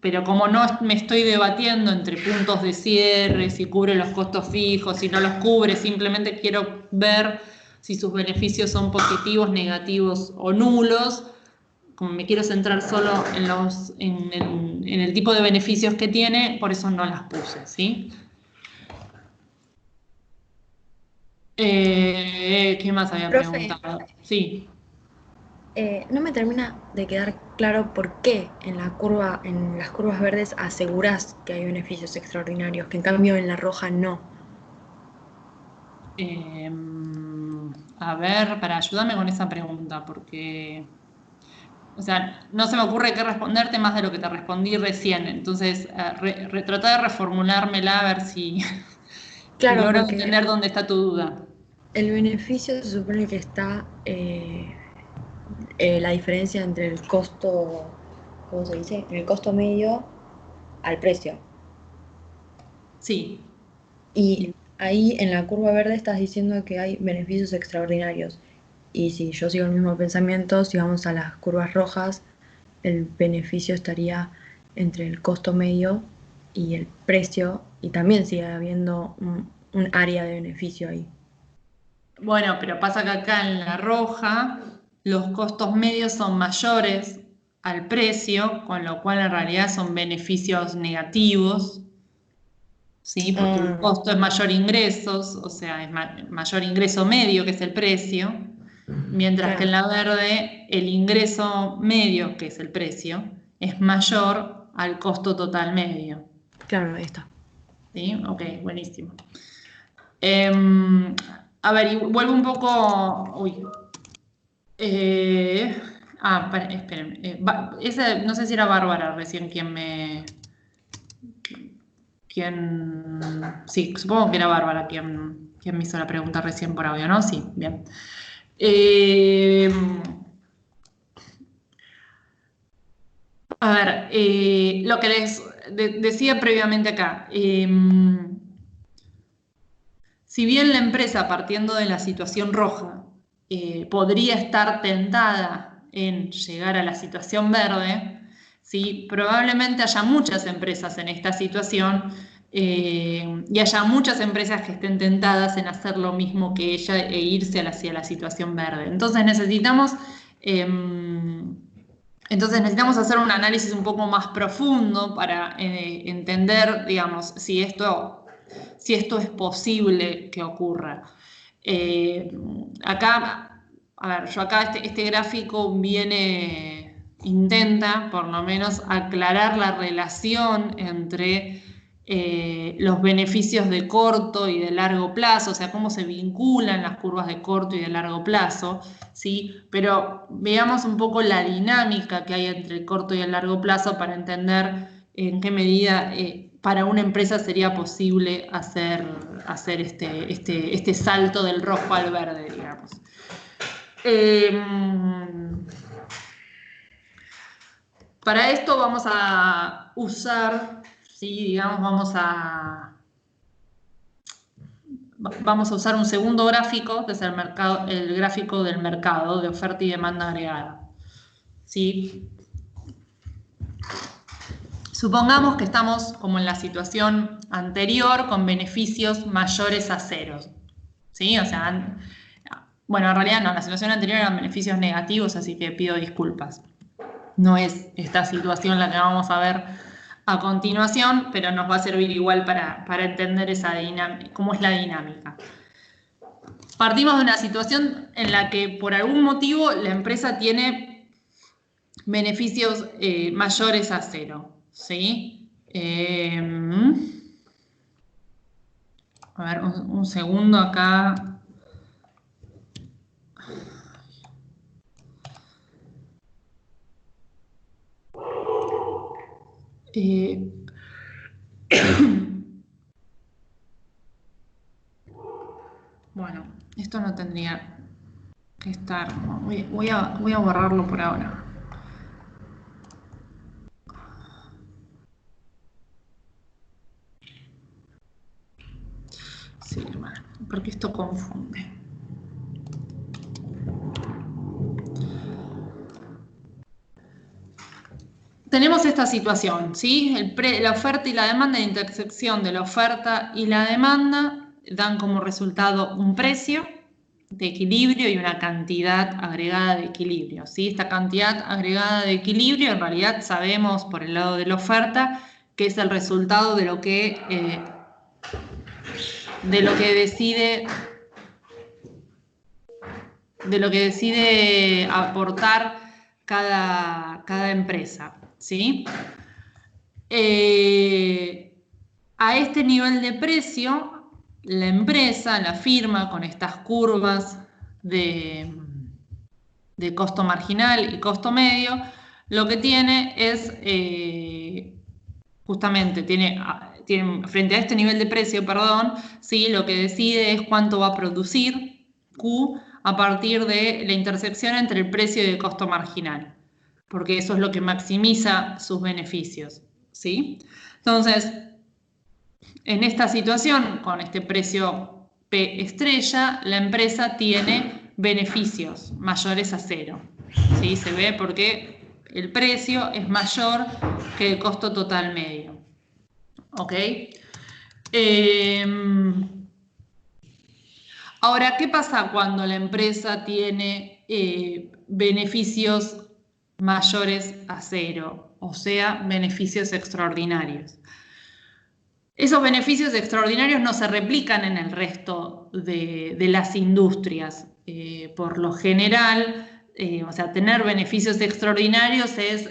Pero como no me estoy debatiendo entre puntos de cierre, si cubre los costos fijos, si no los cubre, simplemente quiero ver si sus beneficios son positivos, negativos o nulos. Como me quiero centrar solo en el tipo de beneficios que tiene, por eso no las puse, ¿sí? ¿Qué más había Profe, preguntado? Sí. no me termina de quedar claro por qué en las curvas verdes asegurás que hay beneficios extraordinarios, que en cambio en la roja no. A ver, para ayudarme con esa pregunta, porque, o sea, no se me ocurre qué responderte más de lo que te respondí recién. Entonces, trata de reformulármela a ver si, si Claro, logro porque entender dónde está tu duda. el beneficio se supone que está la diferencia entre el costo, ¿cómo se dice? El costo medio al precio. Sí. Y ahí en la curva verde estás diciendo que hay beneficios extraordinarios. Y si yo sigo el mismo pensamiento, si vamos a las curvas rojas, el beneficio estaría entre el costo medio y el precio, y también sigue habiendo un área de beneficio ahí. Bueno, pero pasa que acá en la roja los costos medios son mayores al precio, con lo cual en realidad son beneficios negativos. ¿Sí? Porque el Ah, costo es mayor ingresos, o sea, es mayor ingreso medio, que es el precio, mientras que en claro, la verde el ingreso medio, que es el precio, es mayor al costo total medio. claro, ahí está. ¿Sí? Ok, buenísimo. Em, a ver, y vuelvo un poco... Uy. Eh, esperen. No sé si era Bárbara recién quien me... Quien, sí, supongo que era Bárbara quien me hizo la pregunta recién por audio, ¿no? Sí, bien. Eh, a ver, lo que les decía previamente acá, si bien la empresa, partiendo de la situación roja, podría estar tentada en llegar a la situación verde, ¿sí? Probablemente haya muchas empresas en esta situación y haya muchas empresas que estén tentadas en hacer lo mismo que ella e irse hacia la situación verde. Entonces necesitamos hacer un análisis un poco más profundo para entender, digamos, si esto es posible que ocurra. Eh, acá, a ver, yo acá este gráfico intenta por lo menos aclarar la relación entre los beneficios de corto y de largo plazo, o sea, cómo se vinculan las curvas de corto y de largo plazo, ¿sí? Pero veamos un poco la dinámica que hay entre el corto y el largo plazo para entender en qué medida para una empresa sería posible hacer este salto del rojo al verde, digamos. Para esto vamos a usar, ¿sí? Digamos, vamos a usar un segundo gráfico, que es el gráfico del mercado de oferta y demanda agregada. ¿Sí? Supongamos que estamos como en la situación anterior con beneficios mayores a 0. ¿Sí? O sea, bueno, en realidad no, en la situación anterior eran beneficios negativos, así que pido disculpas. No es esta situación la que vamos a ver a continuación, pero nos va a servir igual para entender esa dinámica, cómo es la dinámica. Partimos de una situación en la que por algún motivo la empresa tiene beneficios mayores a cero, ¿sí? A ver, un segundo acá. Bueno, esto no tendría que estar. Voy a borrarlo por ahora. Sí, hermano, porque esto confunde. Tenemos esta situación, ¿sí? La oferta y la demanda, la intersección de la oferta y la demanda dan como resultado un precio de equilibrio y una cantidad agregada de equilibrio, ¿sí? Esta cantidad agregada de equilibrio en realidad sabemos por el lado de la oferta que es el resultado de lo que decide aportar cada empresa, ¿sí? A este nivel de precio, la empresa, la firma, con estas curvas de costo marginal y costo medio, lo que tiene es, justamente, tiene frente a este nivel de precio, perdón, ¿sí? Lo que decide es cuánto va a producir Q a partir de la intersección entre el precio y el costo marginal, porque eso es lo que maximiza sus beneficios, ¿sí? Entonces, en esta situación, con este precio P estrella, la empresa tiene beneficios mayores a cero, ¿sí? Se ve porque el precio es mayor que el costo total medio, ¿ok? Ahora, ¿qué pasa cuando la empresa tiene beneficios mayores a cero? O sea, beneficios extraordinarios. Esos beneficios extraordinarios no se replican en el resto de las industrias. Por lo general, o sea, tener beneficios extraordinarios es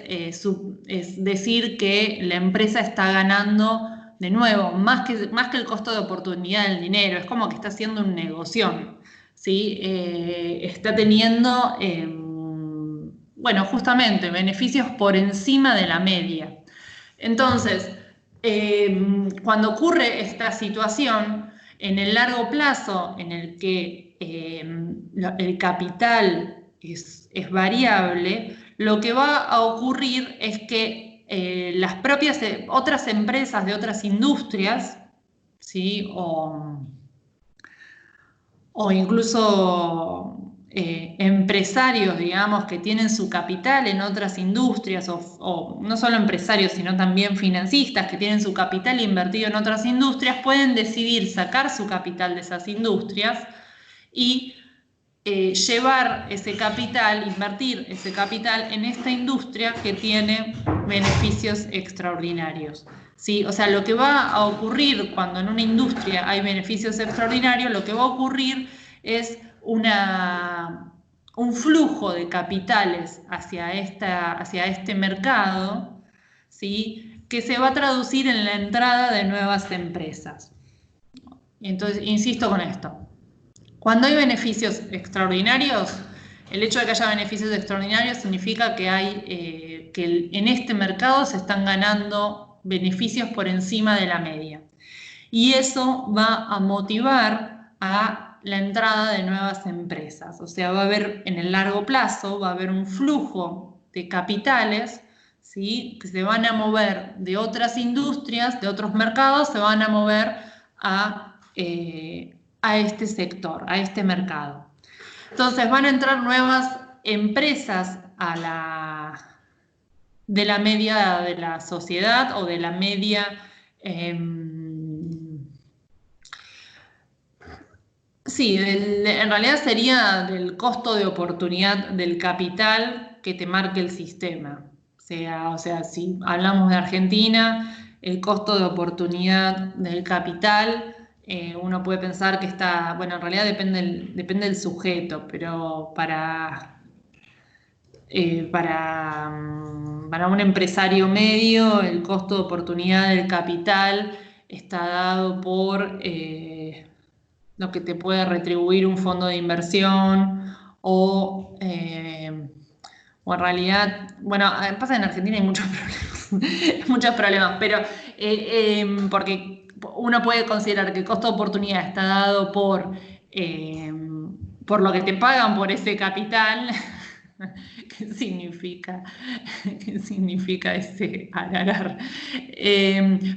decir que la empresa está ganando, de nuevo, más que el costo de oportunidad del dinero. Es como que está haciendo un negocio, ¿sí? Está teniendo, bueno, justamente, beneficios por encima de la media. Entonces, cuando ocurre esta situación, en el largo plazo, en el que el capital es variable, lo que va a ocurrir es que las propias otras empresas de otras industrias, ¿sí? o incluso empresarios, digamos, que tienen su capital en otras industrias, o no solo empresarios, sino también financistas que tienen su capital invertido en otras industrias, pueden decidir sacar su capital de esas industrias y llevar ese capital, invertir ese capital en esta industria que tiene beneficios extraordinarios. ¿Sí? O sea, lo que va a ocurrir cuando en una industria hay beneficios extraordinarios, lo que va a ocurrir es un flujo de capitales hacia este mercado, ¿sí? Que se va a traducir en la entrada de nuevas empresas. Entonces, insisto con esto. Cuando hay beneficios extraordinarios, el hecho de que haya beneficios extraordinarios significa que en este mercado se están ganando beneficios por encima de la media. Y eso va a motivar a la entrada de nuevas empresas. O sea, va a haber en el largo plazo, va a haber un flujo de capitales, ¿sí? Que se van a mover de otras industrias, de otros mercados, se van a mover a este sector, a este mercado. Entonces van a entrar nuevas empresas de la media de la sociedad o de la media sí, en realidad sería del costo de oportunidad del capital que te marque el sistema. O sea, si hablamos de Argentina, el costo de oportunidad del capital uno puede pensar que está, bueno, en realidad depende del sujeto, pero para un empresario medio, el costo de oportunidad del capital está dado por lo que te puede retribuir un fondo de inversión o en realidad, bueno, pasa que en Argentina hay muchos problemas, muchos problemas, pero porque uno puede considerar que el costo de oportunidad está dado por lo que te pagan por ese capital. ¿Qué significa? ¿Qué significa ese ararar?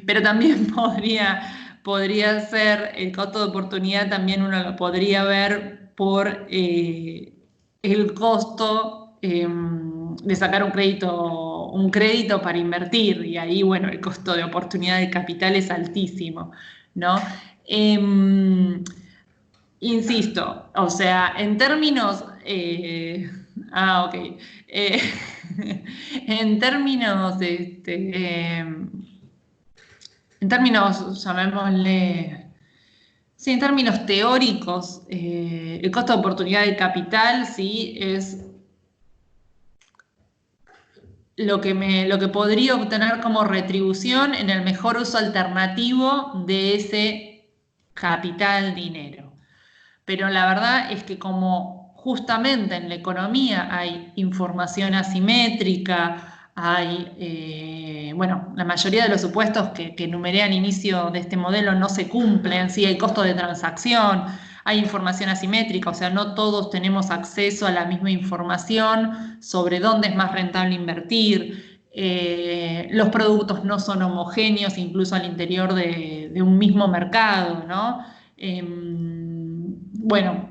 Pero también podría ser el costo de oportunidad, también uno lo podría ver por el costo de sacar un crédito para invertir, y ahí, bueno, el costo de oportunidad del capital es altísimo, ¿no? Insisto, o sea, en términos... ok. Eh, en términos, en términos, llamémosle... Sí, en términos teóricos, el costo de oportunidad del capital, sí, es lo que podría obtener como retribución en el mejor uso alternativo de ese capital dinero. Pero la verdad es que como justamente en la economía hay información asimétrica, bueno, la mayoría de los supuestos que enumeré al inicio de este modelo no se cumplen, sí hay costo de transacción, hay información asimétrica, o sea, no todos tenemos acceso a la misma información sobre dónde es más rentable invertir. Los productos no son homogéneos, incluso al interior de un mismo mercado, ¿no? Bueno,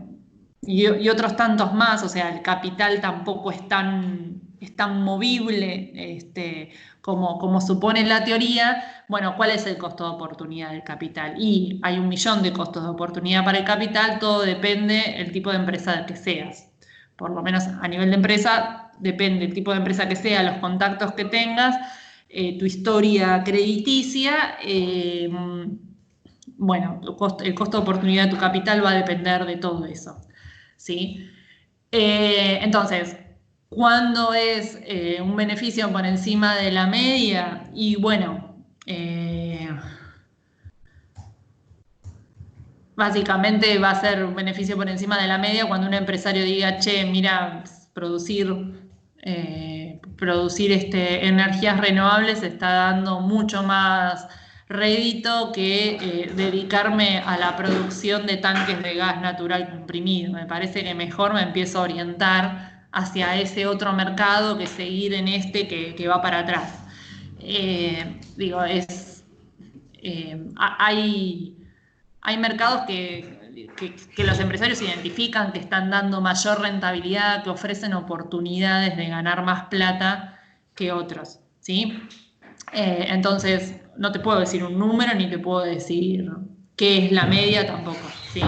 y otros tantos más, o sea, el capital tampoco es tan movible como supone la teoría. Bueno, ¿cuál es el costo de oportunidad del capital? Y hay 1.000.000 de costos de oportunidad para el capital, todo depende del tipo de empresa que seas. Por lo menos a nivel de empresa, depende del tipo de empresa que sea, los contactos que tengas, tu historia crediticia. Bueno, el costo de oportunidad de tu capital va a depender de todo eso, ¿sí? Entonces, ¿cuándo es un beneficio por encima de la media? Y bueno, básicamente va a ser un beneficio por encima de la media cuando un empresario diga, che, mira, producir energías renovables está dando mucho más rédito que dedicarme a la producción de tanques de gas natural comprimido. Me parece que mejor me empiezo a orientar hacia ese otro mercado que seguir en que va para atrás. Digo, hay mercados que los empresarios identifican que están dando mayor rentabilidad, que ofrecen oportunidades de ganar más plata que otros, ¿sí? Entonces, no te puedo decir un número ni te puedo decir qué es la media tampoco, ¿sí?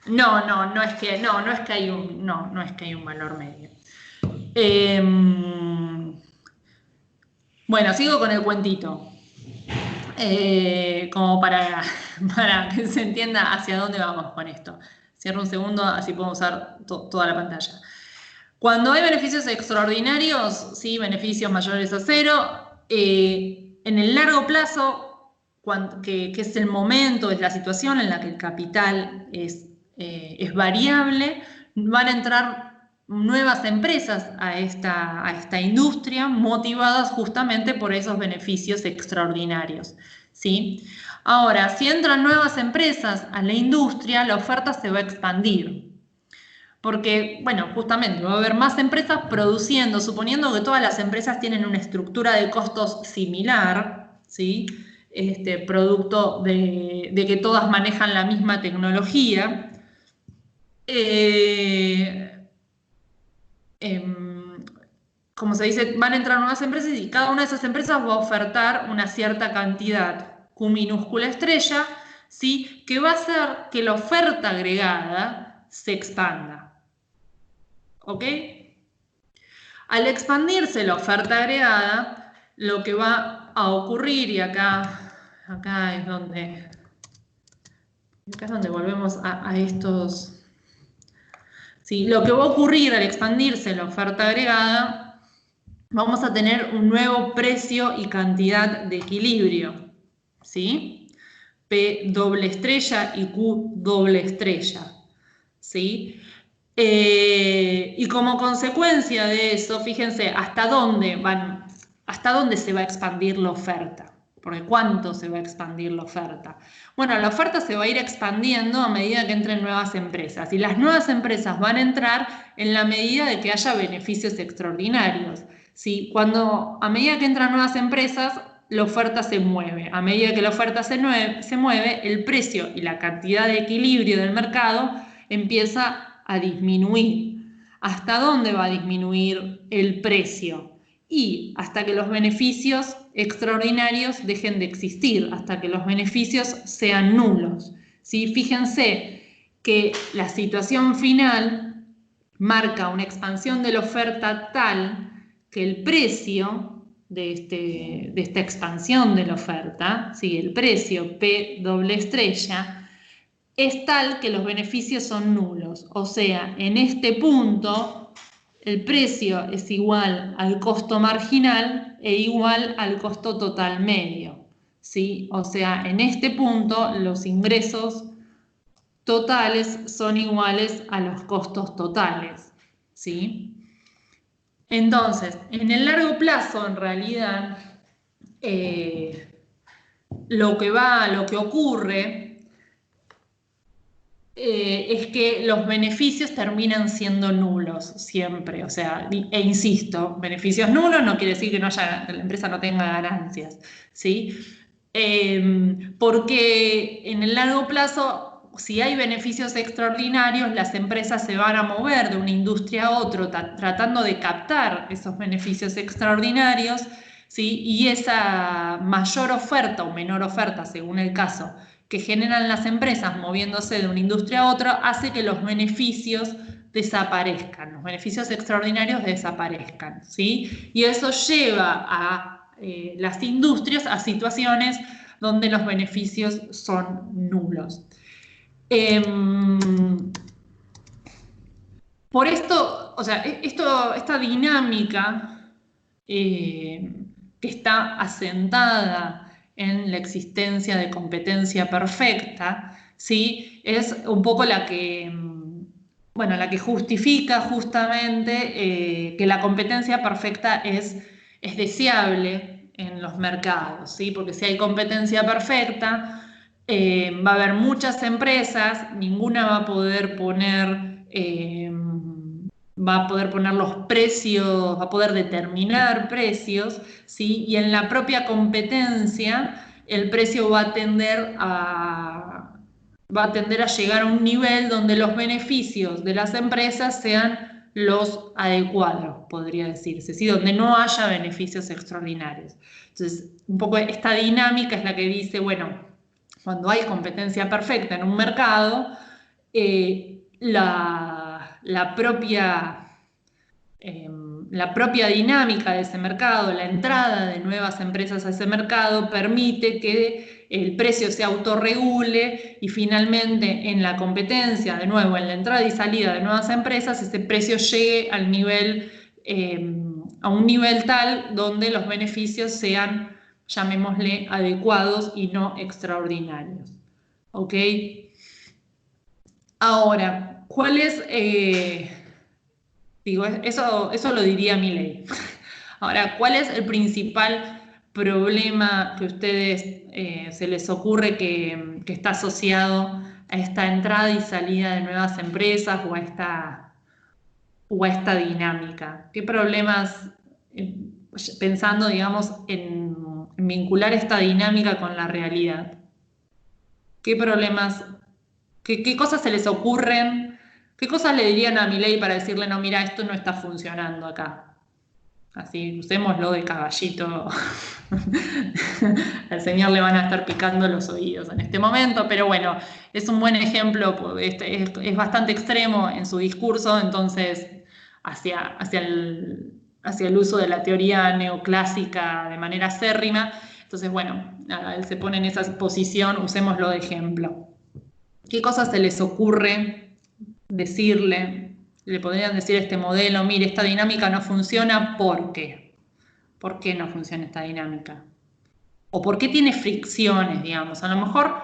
No es que hay un valor medio. Bueno, sigo con el cuentito. Como para que se entienda hacia dónde vamos con esto. Cierro un segundo, así podemos usar toda la pantalla. Cuando hay beneficios extraordinarios, ¿sí? Beneficios mayores a cero, en el largo plazo, que es el momento, es la situación en la que el capital es variable, van a entrar nuevas empresas a esta industria motivadas justamente por esos beneficios extraordinarios, ¿sí? Ahora, si entran nuevas empresas a la industria, la oferta se va a expandir. Porque, bueno, justamente va a haber más empresas produciendo, suponiendo que todas las empresas tienen una estructura de costos similar, ¿sí? Producto de que todas manejan la misma tecnología. Como se dice, van a entrar nuevas empresas y cada una de esas empresas va a ofertar una cierta cantidad Q minúscula estrella, ¿sí? Que va a hacer que la oferta agregada se expanda. ¿Ok? Al expandirse la oferta agregada, lo que va a ocurrir, y acá es donde Acá es donde volvemos a estos. ¿Sí? Lo que va a ocurrir al expandirse la oferta agregada, vamos a tener un nuevo precio y cantidad de equilibrio, ¿sí? P doble estrella y Q doble estrella, ¿sí? Y como consecuencia de eso, fíjense hasta dónde se va a expandir la oferta. Porque ¿cuánto se va a expandir la oferta? Bueno, la oferta se va a ir expandiendo a medida que entren nuevas empresas. Y las nuevas empresas van a entrar en la medida de que haya beneficios extraordinarios. ¿Sí? A medida que entran nuevas empresas, la oferta se mueve. A medida que la oferta se mueve, el precio y la cantidad de equilibrio del mercado empieza a disminuir. ¿Hasta dónde va a disminuir el precio? Y hasta que los beneficios extraordinarios dejen de existir, hasta que los beneficios sean nulos. ¿Sí? Fíjense que la situación final marca una expansión de la oferta tal que el precio de esta expansión de la oferta, ¿sí? El precio P doble estrella, es tal que los beneficios son nulos. O sea, en este punto el precio es igual al costo marginal e igual al costo total medio, ¿sí? O sea, en este punto los ingresos totales son iguales a los costos totales, ¿sí? Entonces, en el largo plazo, en realidad, lo que ocurre es que los beneficios terminan siendo nulos siempre, o sea, insisto, beneficios nulos no quiere decir que la empresa no tenga ganancias, ¿sí? Porque en el largo plazo, si hay beneficios extraordinarios, las empresas se van a mover de una industria a otra tratando de captar esos beneficios extraordinarios, ¿sí? Y esa mayor oferta o menor oferta, según el caso, que generan las empresas moviéndose de una industria a otra, hace que los beneficios desaparezcan, los beneficios extraordinarios desaparezcan, ¿sí? Y eso lleva a las industrias a situaciones donde los beneficios son nulos. Por esto, o sea, esta dinámica que está asentada en la existencia de competencia perfecta, ¿sí? Es un poco la que justifica justamente que la competencia perfecta es deseable en los mercados, ¿sí? Porque si hay competencia perfecta, va a haber muchas empresas, ninguna va a poder poner los precios, va a poder determinar precios, ¿sí? Y en la propia competencia el precio va a tender a llegar a un nivel donde los beneficios de las empresas sean los adecuados, podría decirse, ¿sí? Donde no haya beneficios extraordinarios. Entonces, un poco esta dinámica es la que dice, bueno, cuando hay competencia perfecta en un mercado, la propia dinámica de ese mercado, la entrada de nuevas empresas a ese mercado, permite que el precio se autorregule y finalmente en la competencia, de nuevo, en la entrada y salida de nuevas empresas, ese precio llegue a un nivel tal donde los beneficios sean, llamémosle, adecuados y no extraordinarios. ¿Ok? Ahora, ¿cuál es...? Eso lo diría Milei. Ahora, ¿cuál es el principal problema que a ustedes se les ocurre que está asociado a esta entrada y salida de nuevas empresas o a esta dinámica? ¿Qué problemas, pensando, digamos, en vincular esta dinámica con la realidad? ¿Qué problemas, qué cosas se les ocurren? ¿Qué cosas le dirían a Milei para decirle, no, mira, esto no está funcionando acá? Así, usémoslo de caballito. Al señor le van a estar picando los oídos en este momento, pero bueno, es un buen ejemplo, es bastante extremo en su discurso, entonces, hacia el uso de la teoría neoclásica de manera acérrima. Entonces, bueno, nada, él se pone en esa posición, usémoslo de ejemplo. ¿Qué cosas se les ocurre decirle? Le podrían decir a este modelo, mire, esta dinámica no funciona, ¿por qué? ¿Por qué no funciona esta dinámica? ¿O por qué tiene fricciones, digamos? A lo mejor,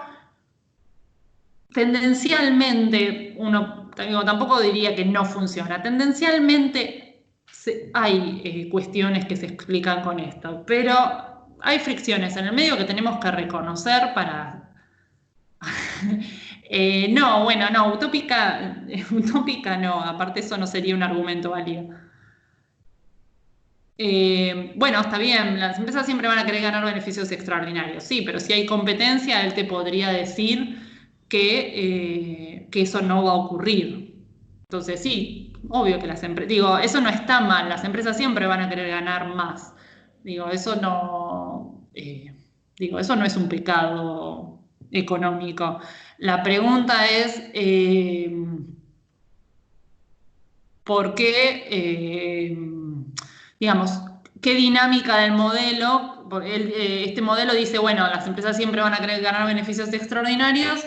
tendencialmente, tampoco diría que no funciona. Tendencialmente hay cuestiones que se explican con esto, pero hay fricciones en el medio que tenemos que reconocer para... no, bueno, no, utópica no, aparte eso no sería un argumento válido. Bueno, está bien, las empresas siempre van a querer ganar beneficios extraordinarios, sí, pero si hay competencia, él te podría decir que eso no va a ocurrir. Entonces, sí, obvio que las empresas, digo, eso no está mal, las empresas siempre van a querer ganar más. Digo, eso no es un pecado económico. La pregunta es, ¿por qué, digamos, qué dinámica del modelo? Porque este modelo dice, bueno, las empresas siempre van a querer ganar beneficios extraordinarios,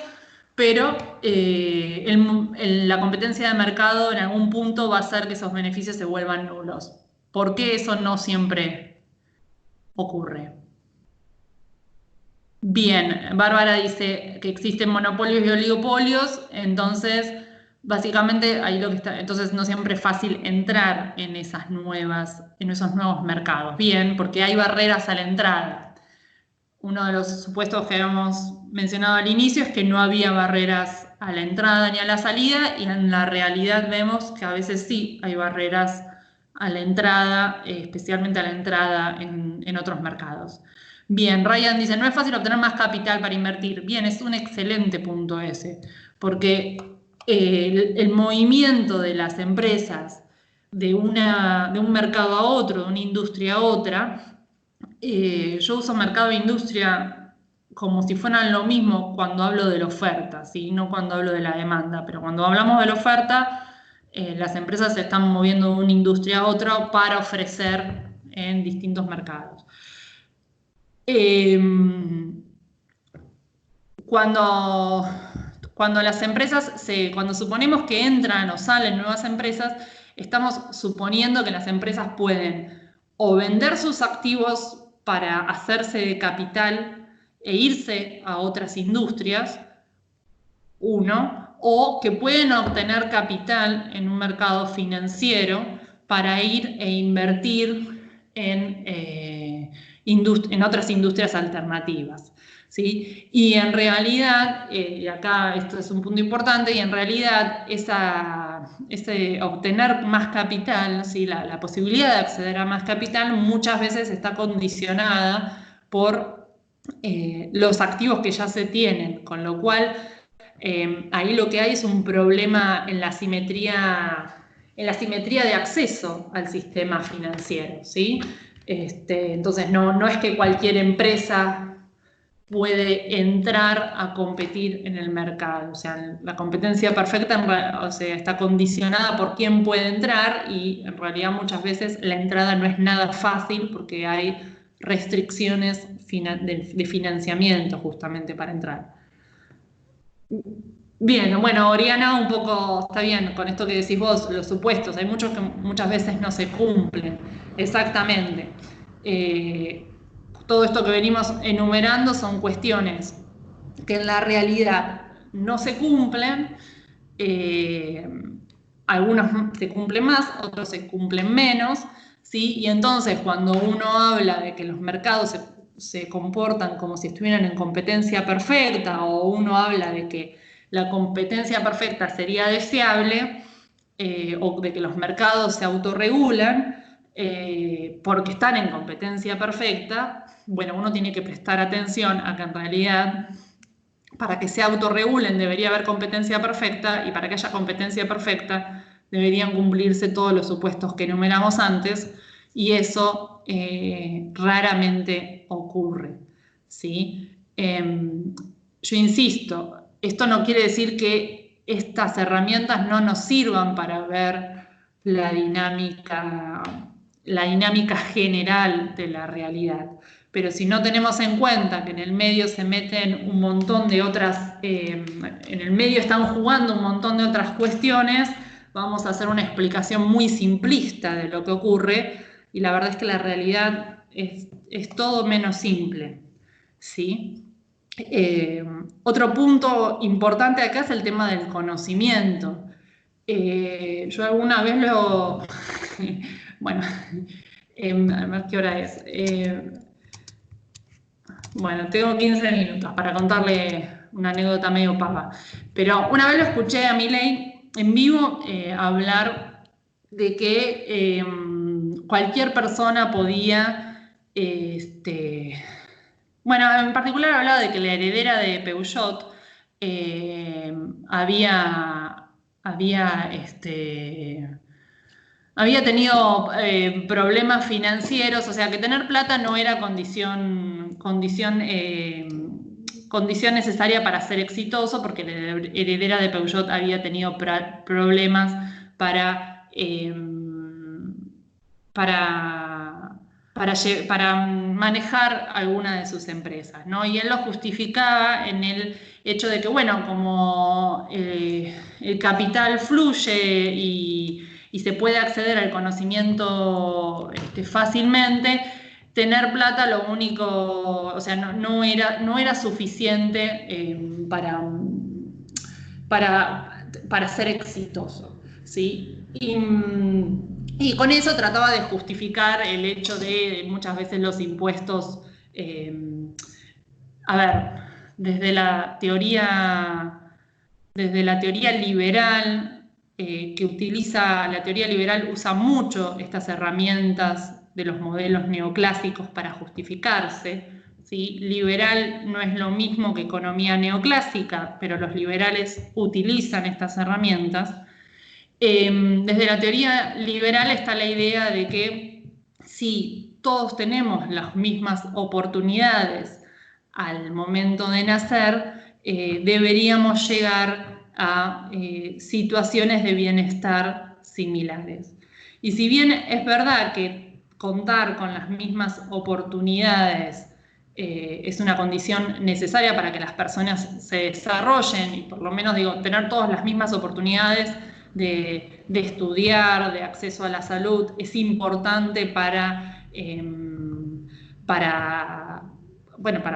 pero la competencia de mercado en algún punto va a hacer que esos beneficios se vuelvan nulos. ¿Por qué eso no siempre ocurre? Bien, Bárbara dice que existen monopolios y oligopolios, entonces básicamente ahí lo que está, entonces no siempre es fácil entrar en esos nuevos mercados. Bien, porque hay barreras a la entrada. Uno de los supuestos que habíamos mencionado al inicio es que no había barreras a la entrada ni a la salida, y en la realidad vemos que a veces sí hay barreras a la entrada, especialmente a la entrada en otros mercados. Bien, Ryan dice, no es fácil obtener más capital para invertir. Bien, es un excelente punto ese, porque el movimiento de las empresas de un mercado a otro, de una industria a otra, yo uso mercado e industria como si fueran lo mismo cuando hablo de la oferta, ¿sí? No cuando hablo de la demanda, pero cuando hablamos de la oferta, las empresas se están moviendo de una industria a otra para ofrecer en distintos mercados. Cuando las empresas, cuando suponemos que entran o salen nuevas empresas, estamos suponiendo que las empresas pueden o vender sus activos para hacerse de capital e irse a otras industrias, o que pueden obtener capital en un mercado financiero para ir e invertir en otras industrias alternativas, ¿sí? Y en realidad, y acá esto es un punto importante, y en realidad obtener más capital, ¿sí? La posibilidad de acceder a más capital muchas veces está condicionada por los activos que ya se tienen, con lo cual ahí lo que hay es un problema en la simetría de acceso al sistema financiero, ¿sí? Entonces no es que cualquier empresa puede entrar a competir en el mercado. O sea, la competencia perfecta está condicionada por quién puede entrar, y en realidad muchas veces la entrada no es nada fácil porque hay restricciones de financiamiento justamente para entrar. Bien, bueno, Oriana, un poco está bien con esto que decís vos, los supuestos, hay muchos que muchas veces no se cumplen, exactamente. Todo esto que venimos enumerando son cuestiones que en la realidad no se cumplen, algunos se cumplen más, otros se cumplen menos, ¿sí? Y entonces cuando uno habla de que los mercados se comportan como si estuvieran en competencia perfecta, o uno habla de que la competencia perfecta sería deseable, o de que los mercados se autorregulan porque están en competencia perfecta, bueno, uno tiene que prestar atención a que en realidad para que se autorregulen debería haber competencia perfecta, y para que haya competencia perfecta deberían cumplirse todos los supuestos que enumeramos antes, y eso raramente ocurre, ¿sí? Yo insisto, esto no quiere decir que estas herramientas no nos sirvan para ver la dinámica general de la realidad, Pero si no tenemos en cuenta que en el medio se meten un montón de otras, en el medio están jugando un montón de otras cuestiones, vamos a hacer una explicación muy simplista de lo que ocurre, y la verdad es que la realidad es todo menos simple, ¿sí? Otro punto importante acá es el tema del conocimiento. Yo alguna vez lo... bueno, a ver qué hora es. Bueno, tengo 15 minutos para contarle una anécdota medio pava. Pero una vez lo escuché a Milei en vivo hablar de que cualquier persona podía, bueno, en particular hablaba de que la heredera de Peugeot había tenido problemas financieros, o sea que tener plata no era condición necesaria para ser exitoso, porque la heredera de Peugeot había tenido problemas para manejar alguna de sus empresas, ¿no? Y él lo justificaba en el hecho de que, bueno, como el capital fluye y se puede acceder al conocimiento fácilmente, tener plata lo único, o sea, no era suficiente para ser exitoso, ¿sí? Y con eso trataba de justificar el hecho de muchas veces los impuestos, a ver, desde la teoría liberal, que utiliza, la teoría liberal usa mucho estas herramientas de los modelos neoclásicos para justificarse, ¿sí? Liberal no es lo mismo que economía neoclásica, pero los liberales utilizan estas herramientas. Desde la teoría liberal está la idea de que si todos tenemos las mismas oportunidades al momento de nacer, deberíamos llegar a situaciones de bienestar similares. Y si bien es verdad que contar con las mismas oportunidades es una condición necesaria para que las personas se desarrollen, y por lo menos digo, tener todas las mismas oportunidades de estudiar, de acceso a la salud, es importante para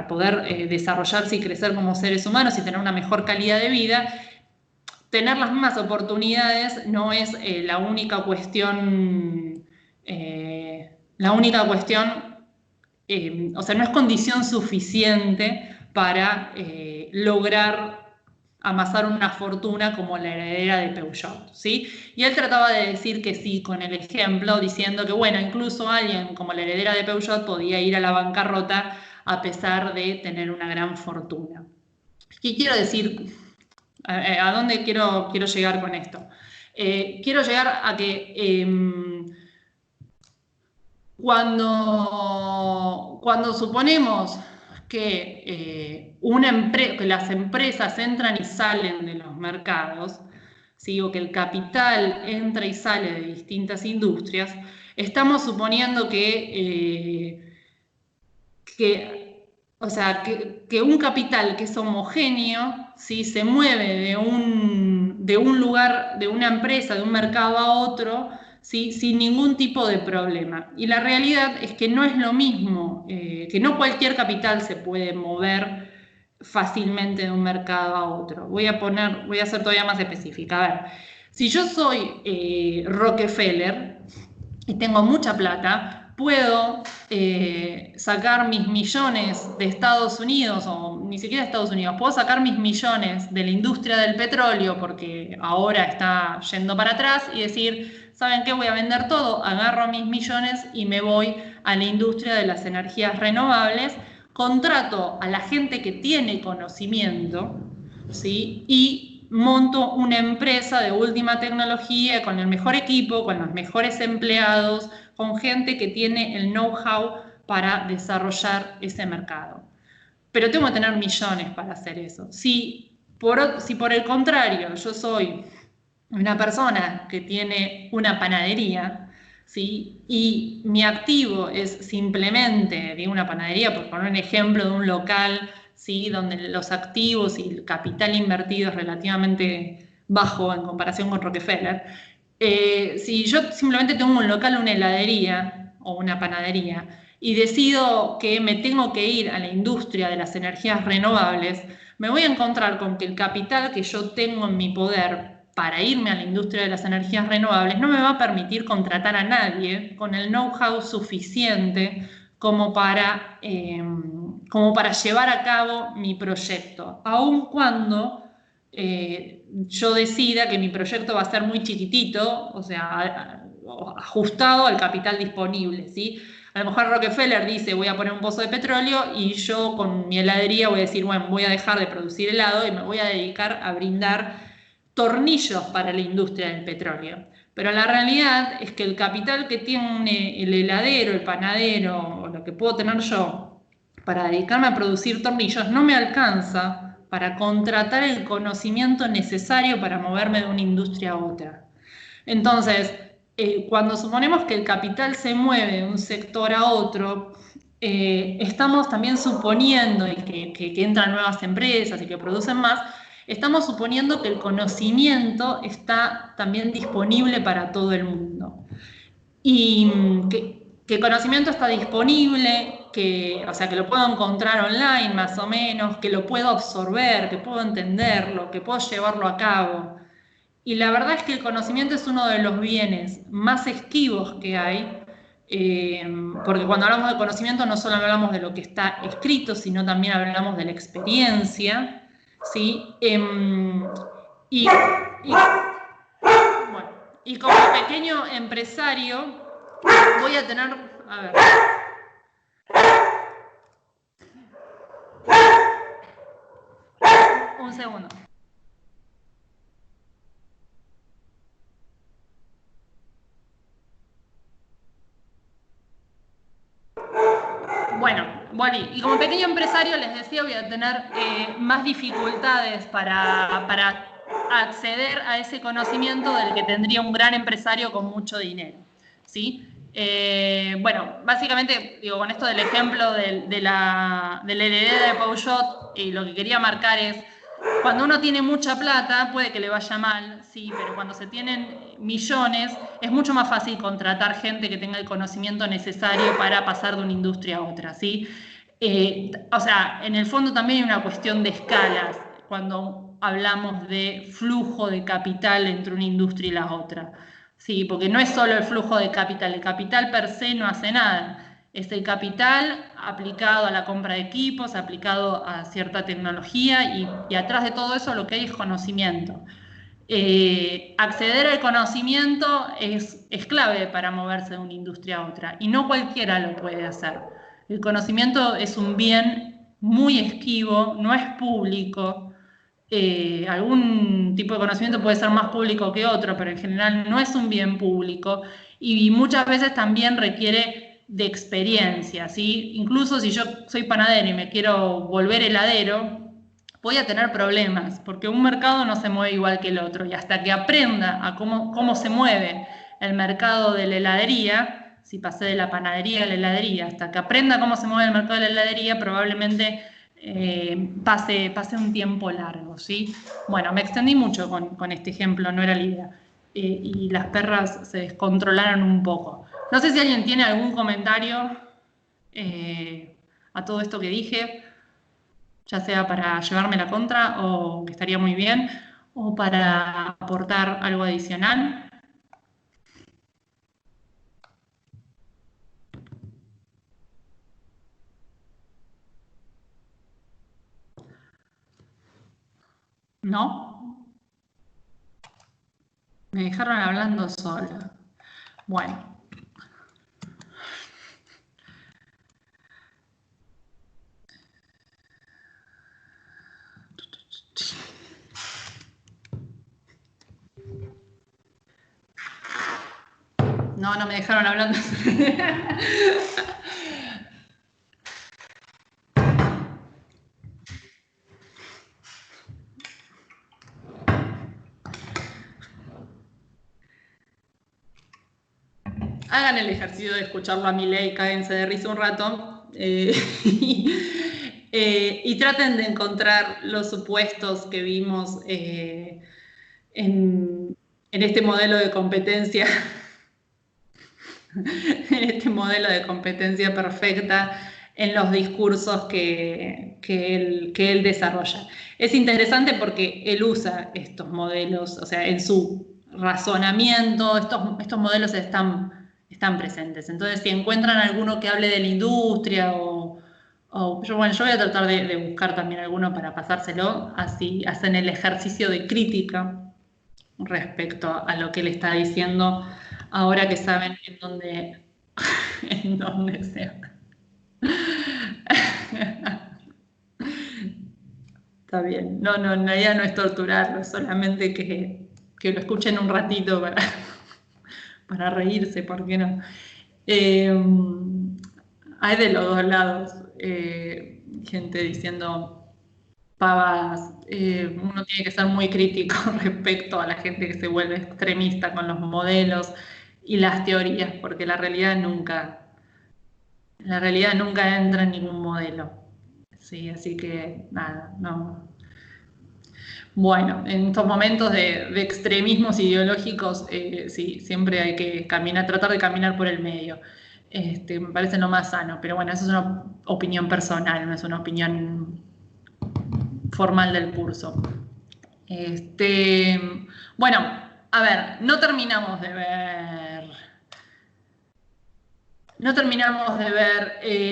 poder desarrollarse y crecer como seres humanos y tener una mejor calidad de vida. Tener las mismas oportunidades no es la única cuestión, o sea, no es condición suficiente para lograr amasar una fortuna como la heredera de Peugeot, ¿sí? Y él trataba de decir que sí, con el ejemplo, diciendo que, bueno, incluso alguien como la heredera de Peugeot podía ir a la bancarrota a pesar de tener una gran fortuna. ¿Qué quiero decir? ¿A dónde quiero llegar con esto? Quiero llegar a que cuando suponemos que las empresas entran y salen de los mercados, ¿sí? O que el capital entra y sale de distintas industrias, estamos suponiendo o sea, que un capital que es homogéneo, ¿sí? Se mueve de un lugar, de una empresa, de un mercado a otro, ¿sí? Sin ningún tipo de problema. Y la realidad es que no es lo mismo, que no cualquier capital se puede mover fácilmente de un mercado a otro. Voy a ser todavía más específica. A ver, si yo soy Rockefeller y tengo mucha plata, puedo sacar mis millones de Estados Unidos, o ni siquiera de Estados Unidos, puedo sacar mis millones de la industria del petróleo porque ahora está yendo para atrás y decir, ¿saben qué? Voy a vender todo, agarro mis millones y me voy a la industria de las energías renovables, contrato a la gente que tiene conocimiento, ¿sí? Y monto una empresa de última tecnología con el mejor equipo, con los mejores empleados, con gente que tiene el know-how para desarrollar ese mercado. Pero tengo que tener millones para hacer eso. Si por el contrario yo soy una persona que tiene una panadería, ¿sí? Y mi activo es simplemente de una panadería, por poner un ejemplo de un local, ¿sí? Donde los activos y el capital invertido es relativamente bajo en comparación con Rockefeller. Si yo simplemente tengo un local, una heladería o una panadería, y decido que me tengo que ir a la industria de las energías renovables, me voy a encontrar con que el capital que yo tengo en mi poder para irme a la industria de las energías renovables no me va a permitir contratar a nadie con el know-how suficiente como para llevar a cabo mi proyecto, aun cuando yo decida que mi proyecto va a ser muy chiquitito, o sea, ajustado al capital disponible, ¿sí? A lo mejor Rockefeller dice, voy a poner un pozo de petróleo y yo con mi heladería voy a decir, bueno, voy a dejar de producir helado y me voy a dedicar a brindar tornillos para la industria del petróleo. Pero la realidad es que el capital que tiene el heladero, el panadero o lo que puedo tener yo para dedicarme a producir tornillos no me alcanza para contratar el conocimiento necesario para moverme de una industria a otra. Entonces, cuando suponemos que el capital se mueve de un sector a otro, estamos también suponiendo que entran nuevas empresas y que producen más, estamos suponiendo que el conocimiento está también disponible para todo el mundo. Y que el conocimiento está disponible, o sea, que lo puedo encontrar online más o menos, que lo puedo absorber, que puedo entenderlo, que puedo llevarlo a cabo. Y la verdad es que el conocimiento es uno de los bienes más esquivos que hay, porque cuando hablamos de conocimiento no solo hablamos de lo que está escrito, sino también hablamos de la experiencia, ¿sí? Y, y, bueno, y como pequeño empresario voy a tener, a ver, un segundo. Bueno, volví. Y como pequeño empresario, les decía, voy a tener más dificultades para acceder a ese conocimiento del que tendría un gran empresario con mucho dinero, ¿sí? Bueno, básicamente, digo, con esto del ejemplo de la heredera de Peugeot, lo que quería marcar es, cuando uno tiene mucha plata, puede que le vaya mal, sí, pero cuando se tienen millones, es mucho más fácil contratar gente que tenga el conocimiento necesario para pasar de una industria a otra, ¿sí? O sea, en el fondo también hay una cuestión de escalas cuando hablamos de flujo de capital entre una industria y la otra, ¿sí? Porque no es solo el flujo de capital, el capital per se no hace nada. Es el capital aplicado a la compra de equipos, aplicado a cierta tecnología y atrás de todo eso lo que hay es conocimiento. Acceder al conocimiento es clave para moverse de una industria a otra y no cualquiera lo puede hacer. El conocimiento es un bien muy esquivo, no es público. Algún tipo de conocimiento puede ser más público que otro, pero en general no es un bien público y muchas veces también requiere de experiencia, ¿sí? Incluso si yo soy panadero y me quiero volver heladero, voy a tener problemas, porque un mercado no se mueve igual que el otro, y hasta que aprenda a cómo se mueve el mercado de la heladería, si pasé de la panadería a la heladería, hasta que aprenda cómo se mueve el mercado de la heladería, probablemente pase un tiempo largo, ¿sí? Bueno, me extendí mucho con este ejemplo, no era la idea. Y las perras se descontrolaron un poco. No sé si alguien tiene algún comentario a todo esto que dije, ya sea para llevarme la contra o que estaría muy bien, o para aportar algo adicional. ¿No? Me dejaron hablando sola. Bueno. No me dejaron hablando. hagan el ejercicio de escucharlo a Milei, cáguense de risa un rato y traten de encontrar los supuestos que vimos en este modelo de competencia, en este modelo de competencia perfecta en los discursos que él desarrolla. Es interesante porque él usa estos modelos, o sea, en su razonamiento, estos modelos están presentes. Entonces, si encuentran alguno que hable de la industria yo voy a tratar de buscar también alguno para pasárselo, así hacen el ejercicio de crítica respecto a lo que él está diciendo, ahora que saben en dónde se... Está bien. No, la idea no es torturarlo, solamente que lo escuchen un ratito para reírse, ¿por qué no? Hay de los dos lados gente diciendo pavadas. Uno tiene que ser muy crítico respecto a la gente que se vuelve extremista con los modelos y las teorías, porque la realidad nunca entra en ningún modelo. Sí, así que nada, no. Bueno, en estos momentos de extremismos ideológicos, sí, siempre hay que tratar de caminar por el medio. Me parece lo más sano, pero bueno, eso es una opinión personal, no es una opinión formal del curso. Bueno, a ver, no terminamos de ver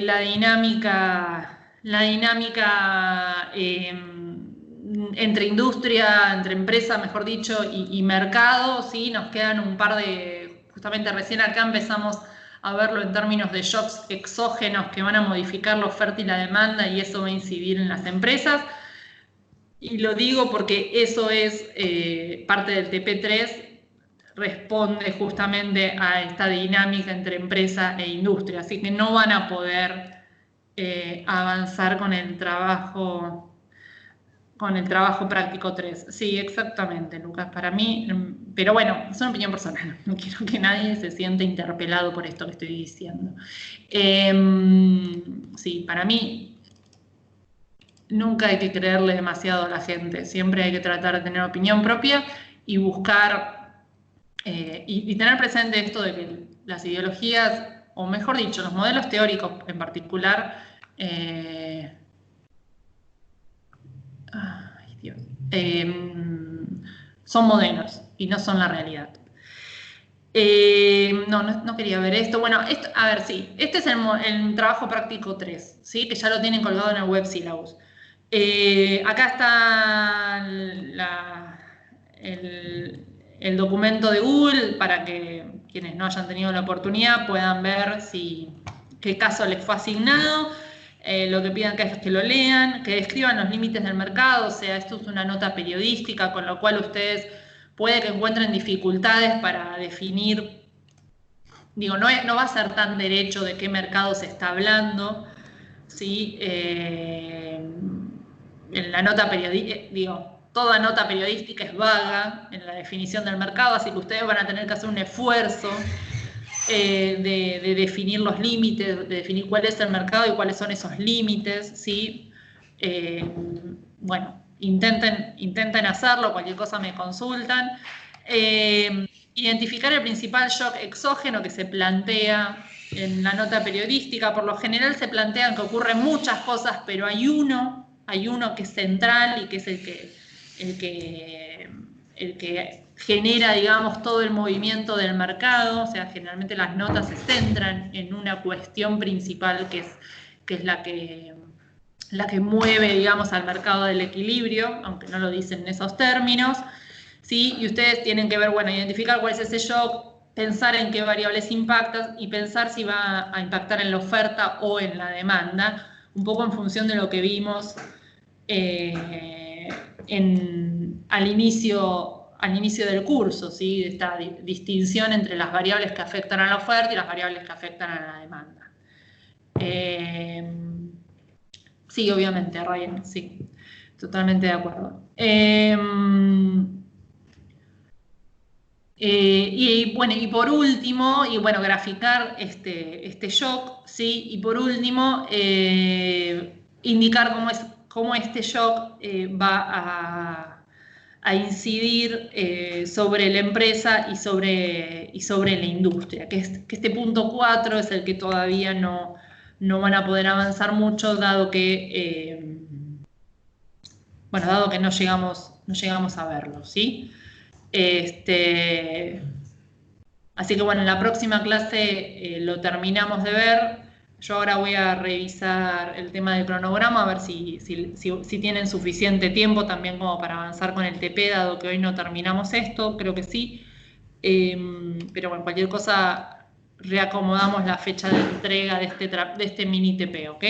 la dinámica entre industria, entre empresa, mejor dicho, y mercado, ¿sí? Nos quedan un par justamente recién acá empezamos a verlo en términos de shocks exógenos que van a modificar la oferta y la demanda y eso va a incidir en las empresas. Y lo digo porque eso es parte del TP3, responde justamente a esta dinámica entre empresa e industria, así que no van a poder avanzar con el trabajo práctico 3. Sí, exactamente, Lucas, para mí, pero bueno, es una opinión personal, no quiero que nadie se sienta interpelado por esto que estoy diciendo. Sí, para mí nunca hay que creerle demasiado a la gente, siempre hay que tratar de tener opinión propia y buscar y tener presente esto de que las ideologías, o mejor dicho, los modelos teóricos en particular, son modelos y no son la realidad. No quería ver esto. Bueno, a ver, sí, este es el trabajo práctico 3, ¿sí? Que ya lo tienen colgado en el web syllabus. Acá está el documento de Google para que quienes no hayan tenido la oportunidad puedan ver qué caso les fue asignado. Lo que pidan que es que lo lean, que describan los límites del mercado, o sea, esto es una nota periodística, con lo cual ustedes puede que encuentren dificultades para definir, digo, no va a ser tan derecho de qué mercado se está hablando, ¿sí? En la nota periodística, toda nota periodística es vaga en la definición del mercado, así que ustedes van a tener que hacer un esfuerzo de definir los límites, de definir cuál es el mercado y cuáles son esos límites, ¿sí? Bueno, intenten hacerlo, cualquier cosa me consultan. Identificar el principal shock exógeno que se plantea en la nota periodística. Por lo general se plantean que ocurren muchas cosas, pero hay uno que es central y que es el que genera, digamos, todo el movimiento del mercado. O sea, generalmente las notas se centran en una cuestión principal que es la que mueve, digamos, al mercado del equilibrio, aunque no lo dicen en esos términos, ¿sí? Y ustedes tienen que ver, bueno, identificar cuál es ese shock, pensar en qué variables impactan y pensar si va a impactar en la oferta o en la demanda, un poco en función de lo que vimos al inicio del curso, ¿sí? Esta distinción entre las variables que afectan a la oferta y las variables que afectan a la demanda. Sí, obviamente, Ryan, sí, totalmente de acuerdo. Bueno, y por último, graficar este shock, ¿sí? Y por último, indicar cómo este shock va a incidir sobre la empresa y sobre la industria, que este punto 4 es el que todavía no van a poder avanzar mucho, dado que no llegamos a verlo, ¿sí? Así que bueno, en la próxima clase lo terminamos de ver. Yo ahora voy a revisar el tema del cronograma, a ver si tienen suficiente tiempo también como para avanzar con el TP, dado que hoy no terminamos esto, creo que sí. Pero bueno, cualquier cosa, reacomodamos la fecha de entrega de este mini TP, ¿ok?